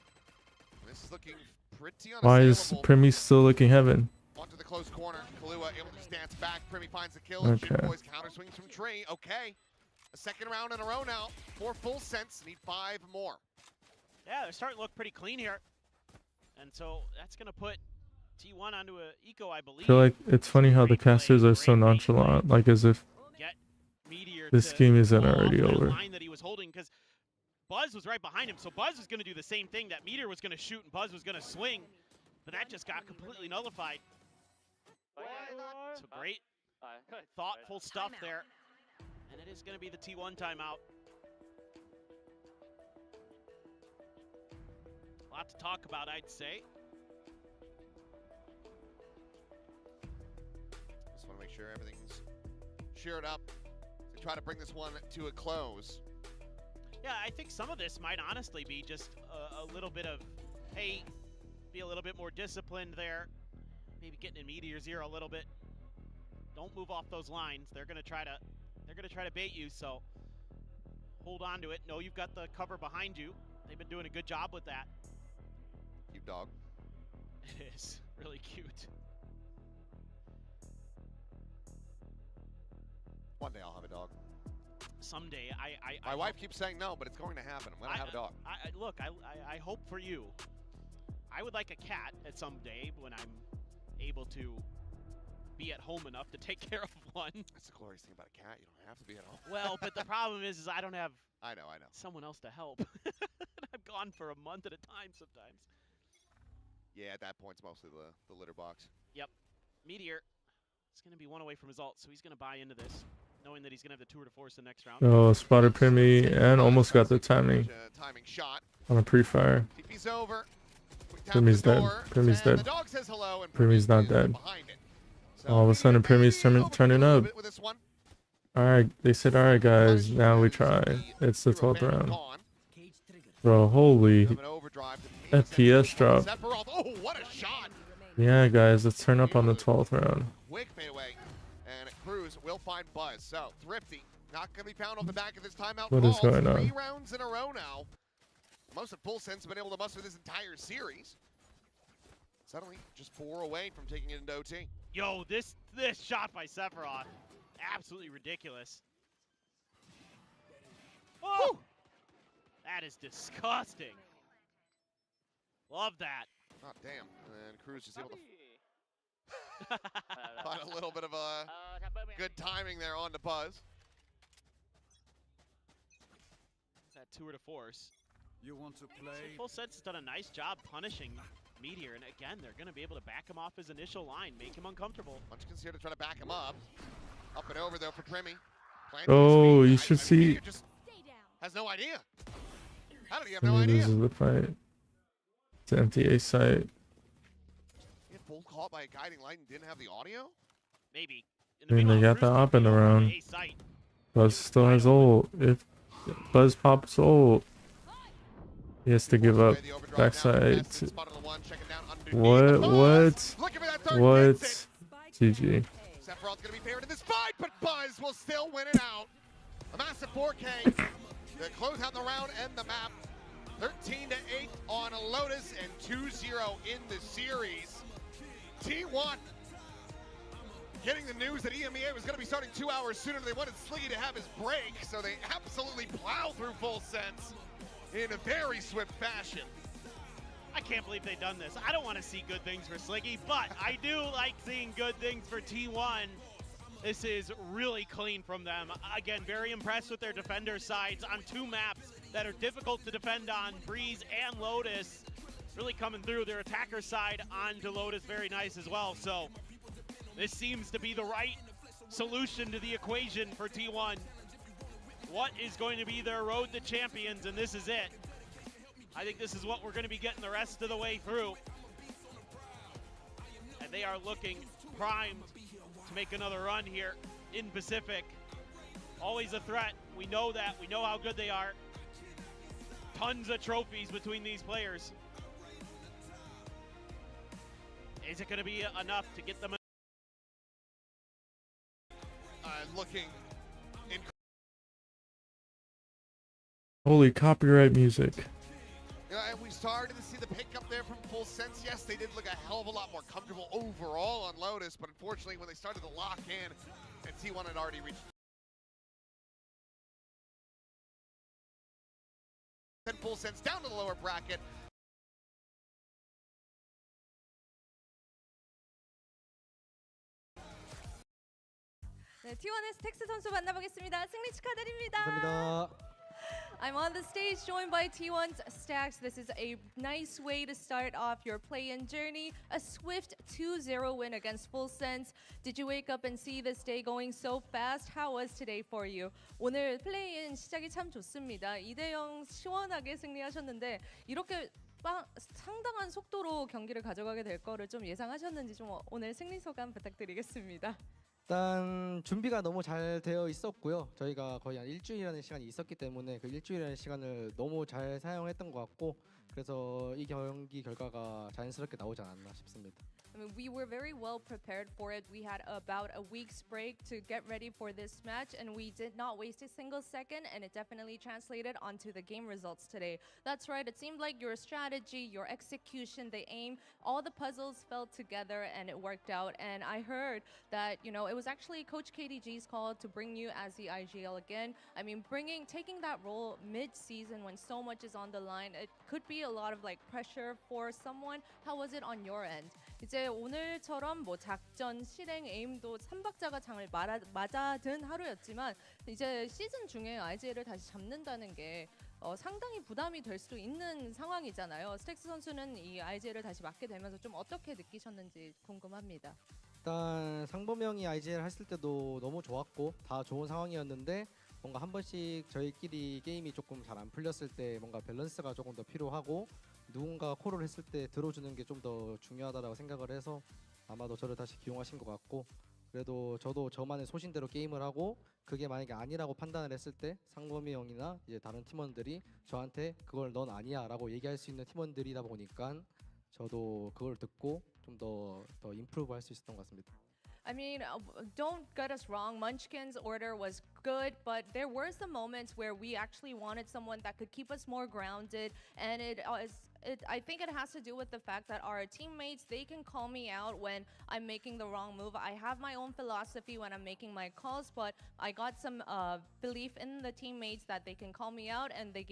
And this is looking pretty Why is unassailable. Primy still looking heaven? Onto the close corner. Kahlua able to just dance back. Primi finds the kill. Okay. June Boys counter swings from Tree. Okay. A second round in a row now. 4 full cents. Need 5 more. Yeah, they're starting to look pretty clean here. And so that's going to put T1 onto a eco, I believe. I feel like it's funny how the casters are so nonchalant, like as if Get Meteor this to game isn't pull off already that over. line that he was holding, because Buzz was right behind him, so Buzz was going to do the same thing. That Meteor was going to shoot and Buzz was going to swing, but that just got completely nullified. So great, thoughtful stuff there. And it is going to be the T1 timeout. A lot to talk about, I'd say. Just want to make sure everything's cheered up to try to bring this one to a close. Yeah, I think some of this might honestly be just a little bit of, hey, be a little bit more disciplined there. Maybe getting in Meteor's ear a little bit. Don't move off those lines. They're gonna try to bait you, so hold on to it. Know you've got the cover behind you. They've been doing a good job with that. Cute dog. It is really cute. One day I'll have a dog. Someday, My wife keeps saying no, but it's going to happen. I'm gonna have a dog. Look, I hope for you. I would like a cat at some day when I'm able to be at home enough to take care of one. That's the glorious thing about a cat. You don't have to be at home. Well, but the problem is I don't have I know. someone else to help. I'm gone for a month at a time sometimes. Yeah, at that point, it's mostly the litter box. Yep. Meteor is going to be one away from his ult, so he's going to buy into this, knowing that he's going to have the tour de force the next round. Oh, spotted Primi and almost got the timing Timing shot. on a pre-fire. TP's over. Quick tap Primi's to the dead. door, Primi's and dead. The dog says hello, and Primi's not is dead. behind it. So All of a sudden, Primi's turning a little up. bit with this one. Alright, they said, alright guys, now we try. It's the 12th round. Gone. Bro, holy An overdrive to FPS drop. Sephiroth. Oh, what a shot! Yeah, guys, let's turn up on the 12th round. Quick fadeaway, and Cruz will find Buzz. So Thrifty not gonna be found off the back of this timeout. What is going 3 on? rounds in a row now. Most of Full Sense have been able to muster this entire series. Suddenly, just 4 away from taking it into OT. Yo, this shot by Sephiroth, absolutely ridiculous. Oh! That is disgusting. Love that. Oh, damn. And Cruz is able to find a little bit of a good timing there on the Buzz. That tour de force. You want to So play? Full Sense has done a nice job punishing Meteor, and again, they're going to be able to back him off his initial line, make him uncomfortable. Munchkin's here to try to back him up. Up and over, though, for Primi. Oh, you should see. Meteor just has no idea. How did he have no Primi idea? loses the fight. It's an empty A site. He had full caught by a guiding light and didn't have the audio? Maybe. I mean, they got the op in the round. Buzz still has ult. If Buzz pops ult, he has to give up backside. What? GG. Sephiroth's gonna be favored in this fight, but Buzz will still win it out. A massive 4K to close out the round and the map. 13-8 on Lotus and 2-0 in the series. T1 getting the news that EMEA was going to be starting 2 hours sooner. They wanted Sliggy to have his break, so they absolutely plow through Full Sense in a very swift fashion. I can't believe they've done this. I don't want to see good things for Sliggy, but I do like seeing good things for T1. This is really clean from them. Again, very impressed with their defender sides on 2 maps that are difficult to defend on, Breeze and Lotus. Really coming through their attacker side onto Lotus, very nice as well. So this seems to be the right solution to the equation for T1. What is going to be their road to champions, and this is it. I think this is what we're going to be getting the rest of the way through. And they are looking primed to make another run here in Pacific. Always a threat. We know that. We know how good they are. Tons of trophies between these players. Is it going to be enough to get them? Looking in. Holy copyright music. And we started to see the pickup there from Full Sense. Yes, they did look a hell of a lot more comfortable overall on Lotus, but unfortunately when they started to lock in, and T1 had already reached then Full Sense down to the lower bracket. 네, T1의 스택스 선수 만나보겠습니다. 승리 축하드립니다. 감사합니다. I'm on the stage joined by T1's Stacks. This is a nice way to start off your play-in journey. A swift 2-0 win against Full Sense. Did you wake up and see this day going so fast? How was today for you? 오늘 플레이-인 시작이 참 좋습니다. 2대0 시원하게 승리하셨는데 이렇게 상당한 속도로 경기를 가져가게 될 거를 좀 예상하셨는지 좀 오늘 승리 소감 부탁드리겠습니다. 일단 준비가 너무 잘 되어 있었고요. 저희가 거의 한 일주일이라는 시간이 있었기 때문에 그 일주일이라는 시간을 너무 잘 사용했던 것 같고 그래서 이 경기 결과가 자연스럽게 나오지 않았나 싶습니다. I mean, we were very well prepared for it. We had about a week's break to get ready for this match, and we did not waste a single second, and it definitely translated onto the game results today. That's right, it seemed like your strategy, your execution, the aim, all the puzzles fell together, and it worked out. And I heard that, you know, it was actually Coach KDG's call to bring you as the IGL again. I mean, taking that role mid-season when so much is on the line, it could be a lot of like pressure for someone. How was it on your end? 이제 오늘처럼 뭐 작전, 실행, 에임도 3박자가 장을 맞아든 하루였지만 이제 시즌 중에 IGL을 다시 잡는다는 게 상당히 부담이 될 수도 있는 상황이잖아요. 스택스 선수는 이 IGL을 다시 맡게 되면서 좀 어떻게 느끼셨는지 궁금합니다. 일단 상범형이 IGL 했을 때도 너무 좋았고 다 좋은 상황이었는데 뭔가 한 번씩 저희끼리 게임이 조금 잘 안 풀렸을 때 뭔가 밸런스가 조금 더 필요하고 누군가 콜을 했을 때 들어주는 게 좀 더 중요하다고 생각을 해서 아마도 저를 다시 기용하신 것 같고 그래도 저도 저만의 소신대로 게임을 하고 그게 만약에 아니라고 판단을 했을 때 상범이 형이나 이제 다른 팀원들이 저한테 그걸 넌 아니야 라고 얘기할 수 있는 팀원들이다 보니까 저도 그걸 듣고 좀 더 임프루브 할 수 있었던 것 같습니다. I mean, don't get us wrong, Munchkin's order was good, but there were some moments where we actually wanted someone that could keep us more grounded, and I think it has to do with the fact that our teammates, they can call me out when I'm making the wrong move. I have my own philosophy when I'm making my calls, but I got some belief in the teammates that they can call me out and they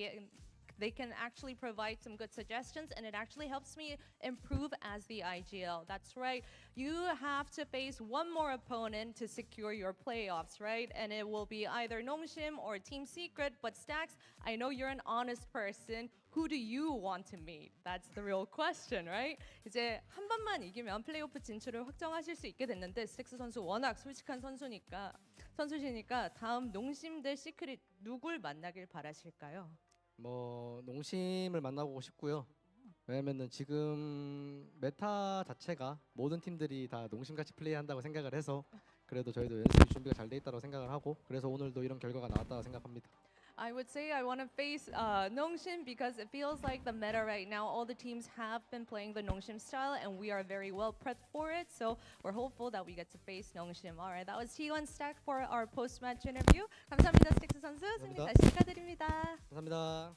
can actually provide some good suggestions, and it actually helps me improve as the IGL. That's right. You have to face one more opponent to secure your playoffs, right? And it will be either Nomshim or Team Secret, but Stacks, I know you're an honest person. Who do you want to meet? That's the real question, right? 이제 한 번만 이기면 플레이오프 진출을 확정하실 수 있게 됐는데 스택스 선수 워낙 솔직한 선수시니까 다음 농심 대 시크릿 누굴 만나길 바라실까요? 뭐 농심을 만나보고 싶고요. 왜냐면은 지금 메타 자체가 모든 팀들이 다 농심같이 플레이한다고 생각을 해서 그래도 저희도 연습 준비가 잘 돼 있다고 생각을 하고 그래서 오늘도 이런 결과가 나왔다고 생각합니다. I would say I want to face Nongshim because it feels like the meta right now. All the teams have been playing the Nongshim style, and we are very well prepped for it. So we're hopeful that we get to face Nongshim. All right, that was T1 Stack for our post-match interview. 감사합니다, 스틱스 선수. 승리 감사합니다. 다시 축하드립니다. 감사합니다.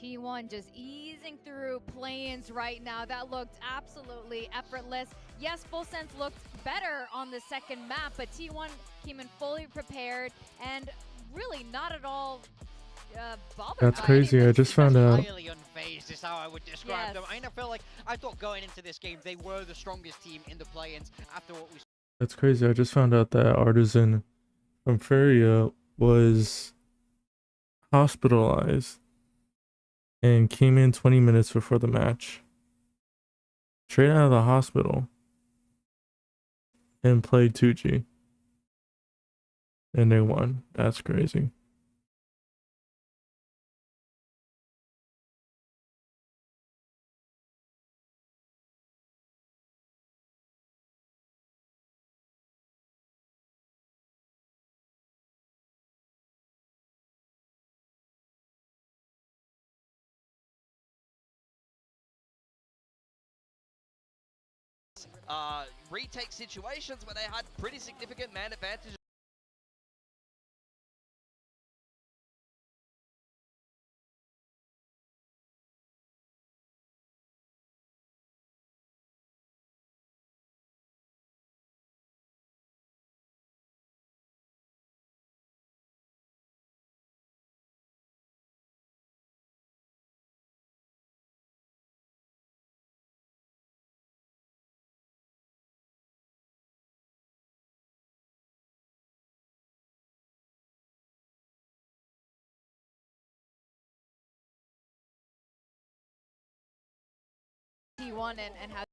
T1 just easing through play-ins right now. That looked absolutely effortless. Yes, Full Sense looked better on the second map, but T1 came in fully prepared and really not at all bothered. That's by crazy. anything. I just found out. Entirely unfazed is how I would describe them. I feel like I thought going into this game they were the strongest team in the play-ins after what we saw. That's crazy. I just found out that Artisan from Feria was hospitalized and came in 20 minutes before the match. Straight out of the hospital. And played 2G. And they won. That's crazy. retake situations where they had pretty significant man advantage. T1 and how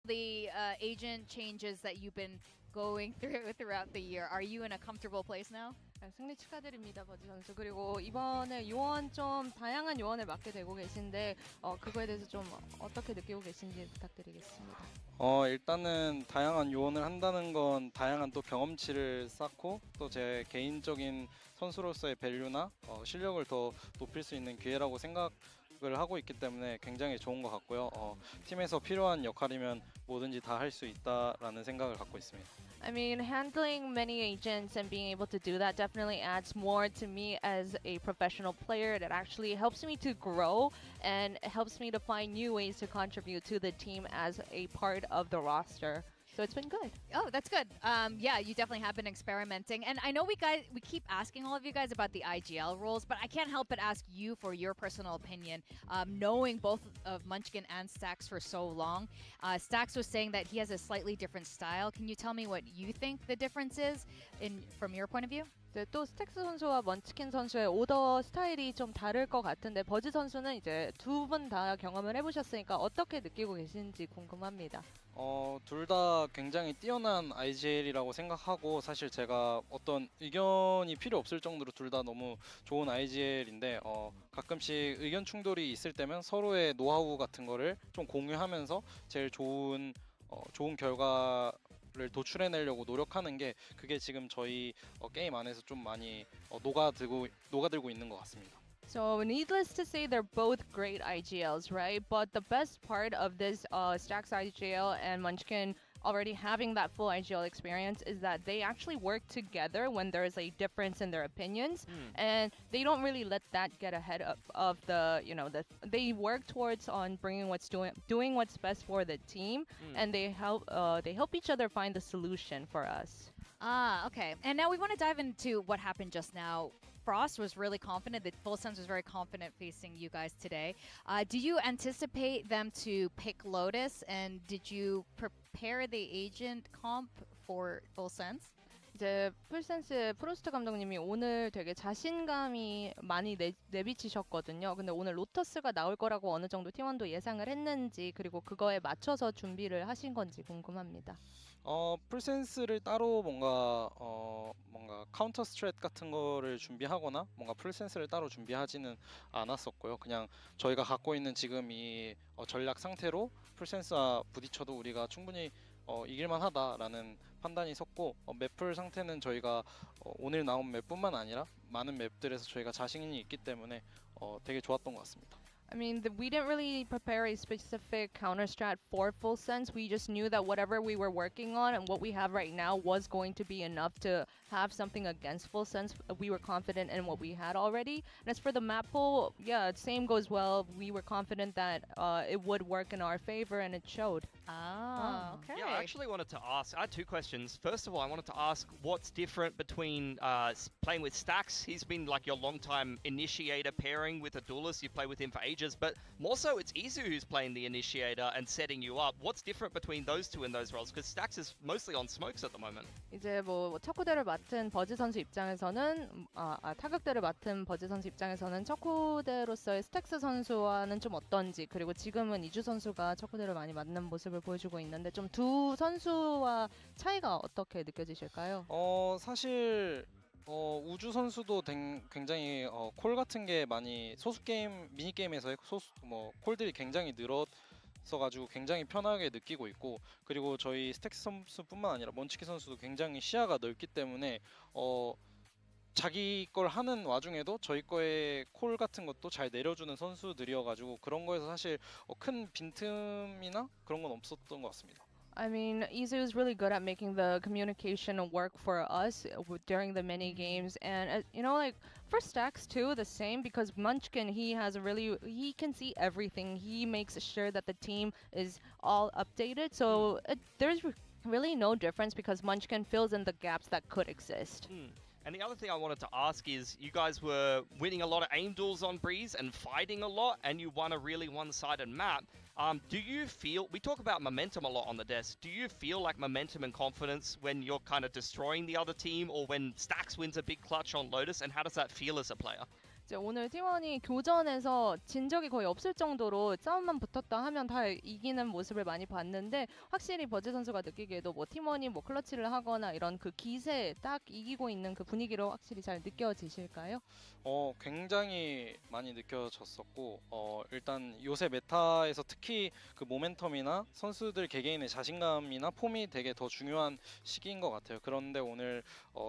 the agent changes that you've been going through throughout the year. Are you in a comfortable place now? 네, 승리 축하드립니다, 버즈 선수. 그리고 이번에 요원 좀 다양한 요원을 맡게 되고 계신데 그거에 대해서 좀 어떻게 느끼고 계신지 부탁드리겠습니다. 일단은 다양한 요원을 한다는 건 다양한 또 경험치를 쌓고 또 제 개인적인 선수로서의 밸류나 실력을 더 높일 수 있는 기회라고 생각을 하고 있기 때문에 굉장히 좋은 것 같고요. 팀에서 필요한 역할이면 뭐든지 다 할 수 있다라는 생각을 갖고 있습니다. I mean, handling many agents and being able to do that definitely adds more to me as a professional player. It actually helps me to grow and helps me to find new ways to contribute to the team as a part of the roster. So it's been good. Oh, that's good. Yeah, you definitely have been experimenting, and I know we keep asking all of you guys about the IGL rules, but I can't help but ask you for your personal opinion. Knowing both of Munchkin and Stax for so long, Stax was saying that he has a slightly different style. Can you tell me what you think the difference is from your point of view? 네, 또 스택스 선수와 먼치킨 선수의 오더 스타일이 좀 다를 것 같은데 버즈 선수는 이제 두 분 다 경험을 해보셨으니까 어떻게 느끼고 계신지 궁금합니다. 둘 다 굉장히 뛰어난 IGL이라고 생각하고 사실 제가 어떤 의견이 필요 없을 정도로 둘 다 너무 좋은 IGL인데 가끔씩 의견 충돌이 있을 때면 서로의 노하우 같은 거를 좀 공유하면서 제일 좋은 결과를 도출해내려고 노력하는 게 그게 지금 저희 게임 안에서 좀 많이 녹아들고 있는 것 같습니다. So needless to say, they're both great IGLs, right? But the best part of this Stax IGL and Munchkin already having that full IGL experience is that they actually work together when there is a difference in their opinions, and they don't really let that get ahead of the they work towards on bringing doing what's best for the team, and they help each other find the solution for us. Okay. And now we want to dive into what happened just now. Frost was really confident. The Full Sense was very confident facing you guys today. Do you anticipate them to pick Lotus? And did you prepare the agent comp for Full Sense? 이제 풀센스 프로스트 감독님이 오늘 되게 자신감이 많이 내비치셨거든요. 근데 오늘 로터스가 나올 거라고 어느 정도 팀원도 예상을 했는지 그리고 그거에 맞춰서 준비를 하신 건지 궁금합니다. 풀센스를 따로 뭔가 카운터 스트랫 같은 거를 준비하거나 뭔가 풀센스를 따로 준비하지는 않았었고요. 그냥 저희가 갖고 있는 지금 이 전략 상태로 풀센스와 부딪혀도 우리가 충분히 이길만하다라는 판단이 섰고 맵풀 상태는 저희가 오늘 나온 맵뿐만 아니라 많은 맵들에서 저희가 자신이 있기 때문에 되게 좋았던 것 같습니다. I mean, we didn't really prepare a specific counter strat for Full Sense. We just knew that whatever we were working on and what we have right now was going to be enough to have something against Full Sense. We were confident in what we had already. And as for the map pool, yeah, same goes well. We were confident that it would work in our favor, and it showed. Oh, okay. Yeah, I actually wanted to ask, I had two questions. First of all, I wanted to ask what's different between playing with Stax. He's been like your long-time initiator pairing with a duelist. You play with him for ages, but more so it's Izu who's playing the initiator and setting you up. What's different between those two in those roles? Because Stax is mostly on smokes at the moment. 이제 뭐 척후대를 맡은 버즈 선수 입장에서는 타격대를 맡은 버즈 선수 입장에서는 척후대로서의 스택스 선수와는 좀 어떤지, 그리고 지금은 이주 선수가 척후대를 많이 맡는 모습을 보여주고 있는데 좀 두 선수와 차이가 어떻게 느껴지실까요? 사실 우주 선수도 굉장히 콜 같은 게 많이 소수 게임 미니 게임에서의 콜들이 굉장히 늘었어가지고 굉장히 편하게 느끼고 있고, 그리고 저희 스택스 선수뿐만 아니라 먼치키 선수도 굉장히 시야가 넓기 때문에 자기 걸 하는 와중에도 저희 거에 콜 같은 것도 잘 내려주는 선수들이어가지고 그런 거에서 사실 큰 빈틈이나 그런 건 없었던 것 같습니다. I mean, Izu is really good at making the communication work for us during the mini games, and you know, like for Stacks too, the same, because Munchkin, he can see everything. He makes sure that the team is all updated, so there's really no difference because Munchkin fills in the gaps that could exist. And the other thing I wanted to ask is, you guys were winning a lot of aim duels on Breeze and fighting a lot, and you won a really one-sided map. Do you feel, we talk about momentum a lot on the desk, do you feel like momentum and confidence when you're kind of destroying the other team, or when Stax wins a big clutch on Lotus, and how does that feel as a player? 이제 오늘 T1이 교전에서 진 적이 거의 없을 정도로 싸움만 붙었다 하면 다 이기는 모습을 많이 봤는데, 확실히 버즈 선수가 느끼기에도 뭐 T1이 뭐 클러치를 하거나 이런 그 기세 딱 이기고 있는 그 분위기로 확실히 잘 느껴지실까요? 굉장히 많이 느껴졌었고, 일단 요새 메타에서 특히 그 모멘텀이나 선수들 개개인의 자신감이나 폼이 되게 더 중요한 시기인 것 같아요. 그런데 오늘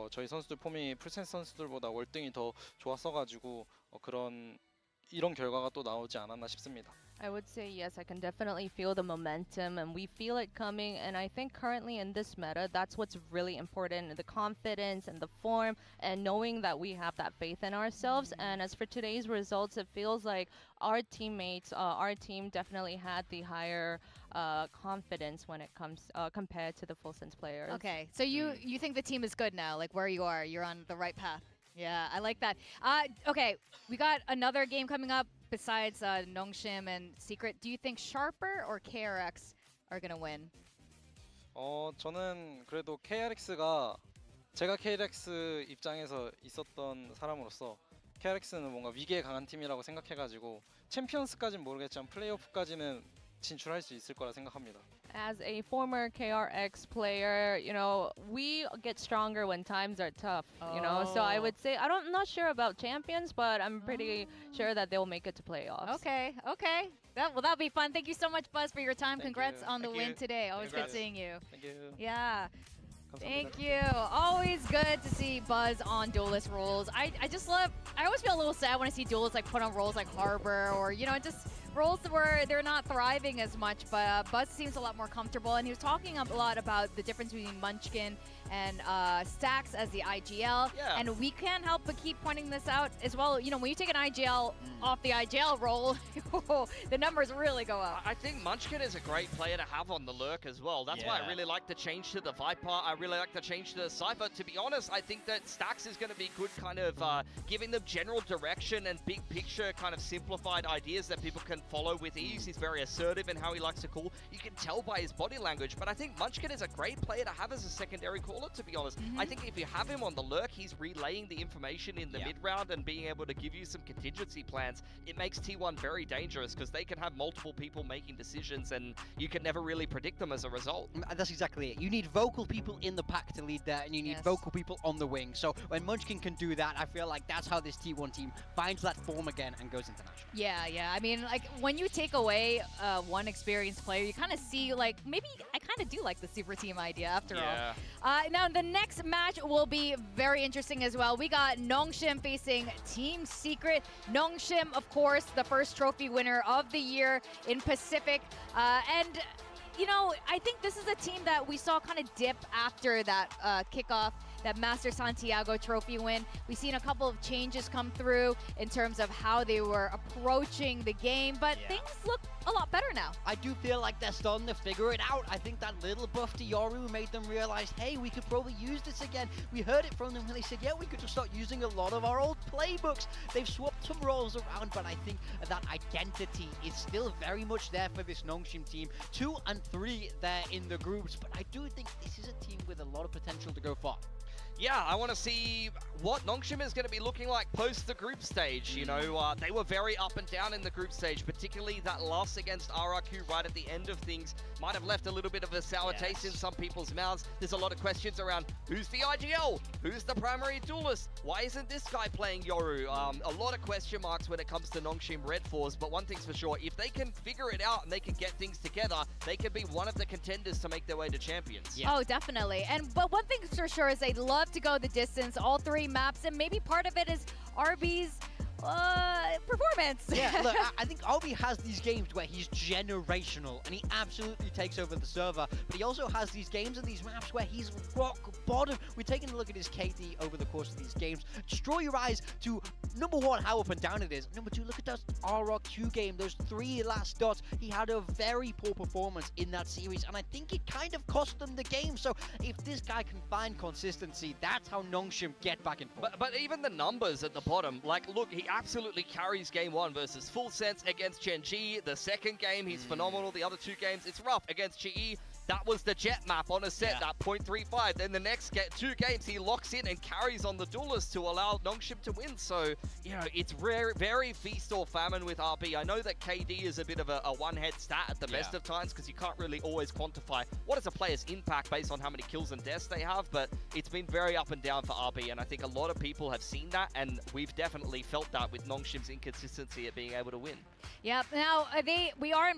저희 선수들 폼이 풀센스 선수들보다 월등히 더 좋았어가지고 이런 결과가 또 나오지 않았나 싶습니다. I would say yes, I can definitely feel the momentum and we feel it coming, and I think currently in this meta, that's what's really important, the confidence and the form and knowing that we have that faith in ourselves. And as for today's results, it feels like our teammates, our team definitely had the higher confidence when it comes compared to the full sense players. Okay, so you think the team is good now, like where you are, you're on the right path. Yeah, I like that. Okay, we got another game coming up besides Nongshim and Secret. Do you think Sharper or KRX are gonna win? 저는 그래도 KRX가, 제가 KRX 입장에서 있었던 사람으로서 KRX는 뭔가 위기에 강한 팀이라고 생각해가지고 챔피언스까지는 모르겠지만 플레이오프까지는 진출할 수 있을 거라 생각합니다. As a former KRX player, you know, we get stronger when times are tough, you know, so I would say, I'm not sure about champions, but I'm pretty sure that they'll make it to playoffs. Okay. That'll be fun. Thank you so much, Buzz, for your time. Congrats on the Thank win you. today. Always Congrats. good seeing you. Thank you. Yeah. Thank you. Always good to see Buzz on duelist roles. I always feel a little sad when I see duelists like put on roles like Harbor, or, you know, just roles where they're not thriving as much, but Buzz seems a lot more comfortable, and he was talking a lot about the difference between Munchkin and Stax as the IGL, and we can't help but keep pointing this out as well. You know, when you take an IGL off the IGL role, the numbers really go up. I think Munchkin is a great player to have on the lurk as well. That's why I really like the change to the Viper. I really like the change to the Cypher. To be honest, I think that Stax is going to be good, kind of giving them general direction and big picture kind of simplified ideas that people can follow with ease. He's very assertive in how he likes to call. You can tell by his body language, but I think Munchkin is a great player to have as a secondary caller, to be honest. I think if you have him on the lurk, he's relaying the information in the mid-round and being able to give you some contingency plans. It makes T1 very dangerous because they can have multiple people making decisions and you can never really predict them as a result. That's exactly it. You need vocal people in the pack to lead there, and you need vocal people on the wing. So when Munchkin can do that, I feel like that's how this T1 team finds that form again and goes international. Yeah. I mean, like, when you take away one experienced player, you kind of see, like, maybe I kind of do like the super team idea after all. Now, the next match will be very interesting as well. We got Nongshim facing Team Secret. Nongshim, of course, the first trophy winner of the year in Pacific. And, you know, I think this is a team that we saw kind of dip after that kickoff that Master Santiago trophy win. We've seen a couple of changes come through in terms of how they were approaching the game, but things look a lot better now. I do feel like they're starting to figure it out. I think that little buff to Yoru made them realize, hey, we could probably use this again. We heard it from them when they said, yeah, we could just start using a lot of our old playbooks. They've swapped some roles around, but I think that identity is still very much there for this Nongshim team. 2 and 3 there in the groups, but I do think this is a team with a lot of potential to go far. Yeah, I want to see what Nongshim is going to be looking like post the group stage. You know, they were very up and down in the group stage, particularly that loss against RRQ right at the end of things might have left a little bit of a sour taste in some people's mouths. There's a lot of questions around who's the IGL? Who's the primary duelist? Why isn't this guy playing Yoru? A lot of question marks when it comes to Nongshim Red Force, but one thing's for sure, if they can figure it out and they can get things together, they could be one of the contenders to make their way to champions. Oh, definitely. But one thing's for sure is they'd love to go the distance, all 3 maps, and maybe part of it is RB's performance. Yeah, look, I think RB has these games where he's generational and he absolutely takes over the server, but he also has these games and these maps where he's rock bottom. We're taking a look at his KD over the course of these games. Just draw your eyes to, number 1, how up and down it is. Number 2, look at that RRQ game, those 3 last dots. He had a very poor performance in that series, and I think it kind of cost them the game. So if this guy can find consistency, that's how Nongshim get back and forth. But even the numbers at the bottom, like, look, he absolutely carries game 1 versus Full Sense against Genji. The second game, he's phenomenal. The other 2 games, it's rough against GE. That was the jet map on a set, that 0.35. Then the next 2 games, he locks in and carries on the duelist to allow Nongshim to win. So, you know, it's very feast or famine with RB. I know that KD is a bit of a one-head stat at the best of times because you can't really always quantify what is a player's impact based on how many kills and deaths they have, but it's been very up and down for RB, and I think a lot of people have seen that, and we've definitely felt that with Nongshim's inconsistency at being able to win. Yep. Now, we are in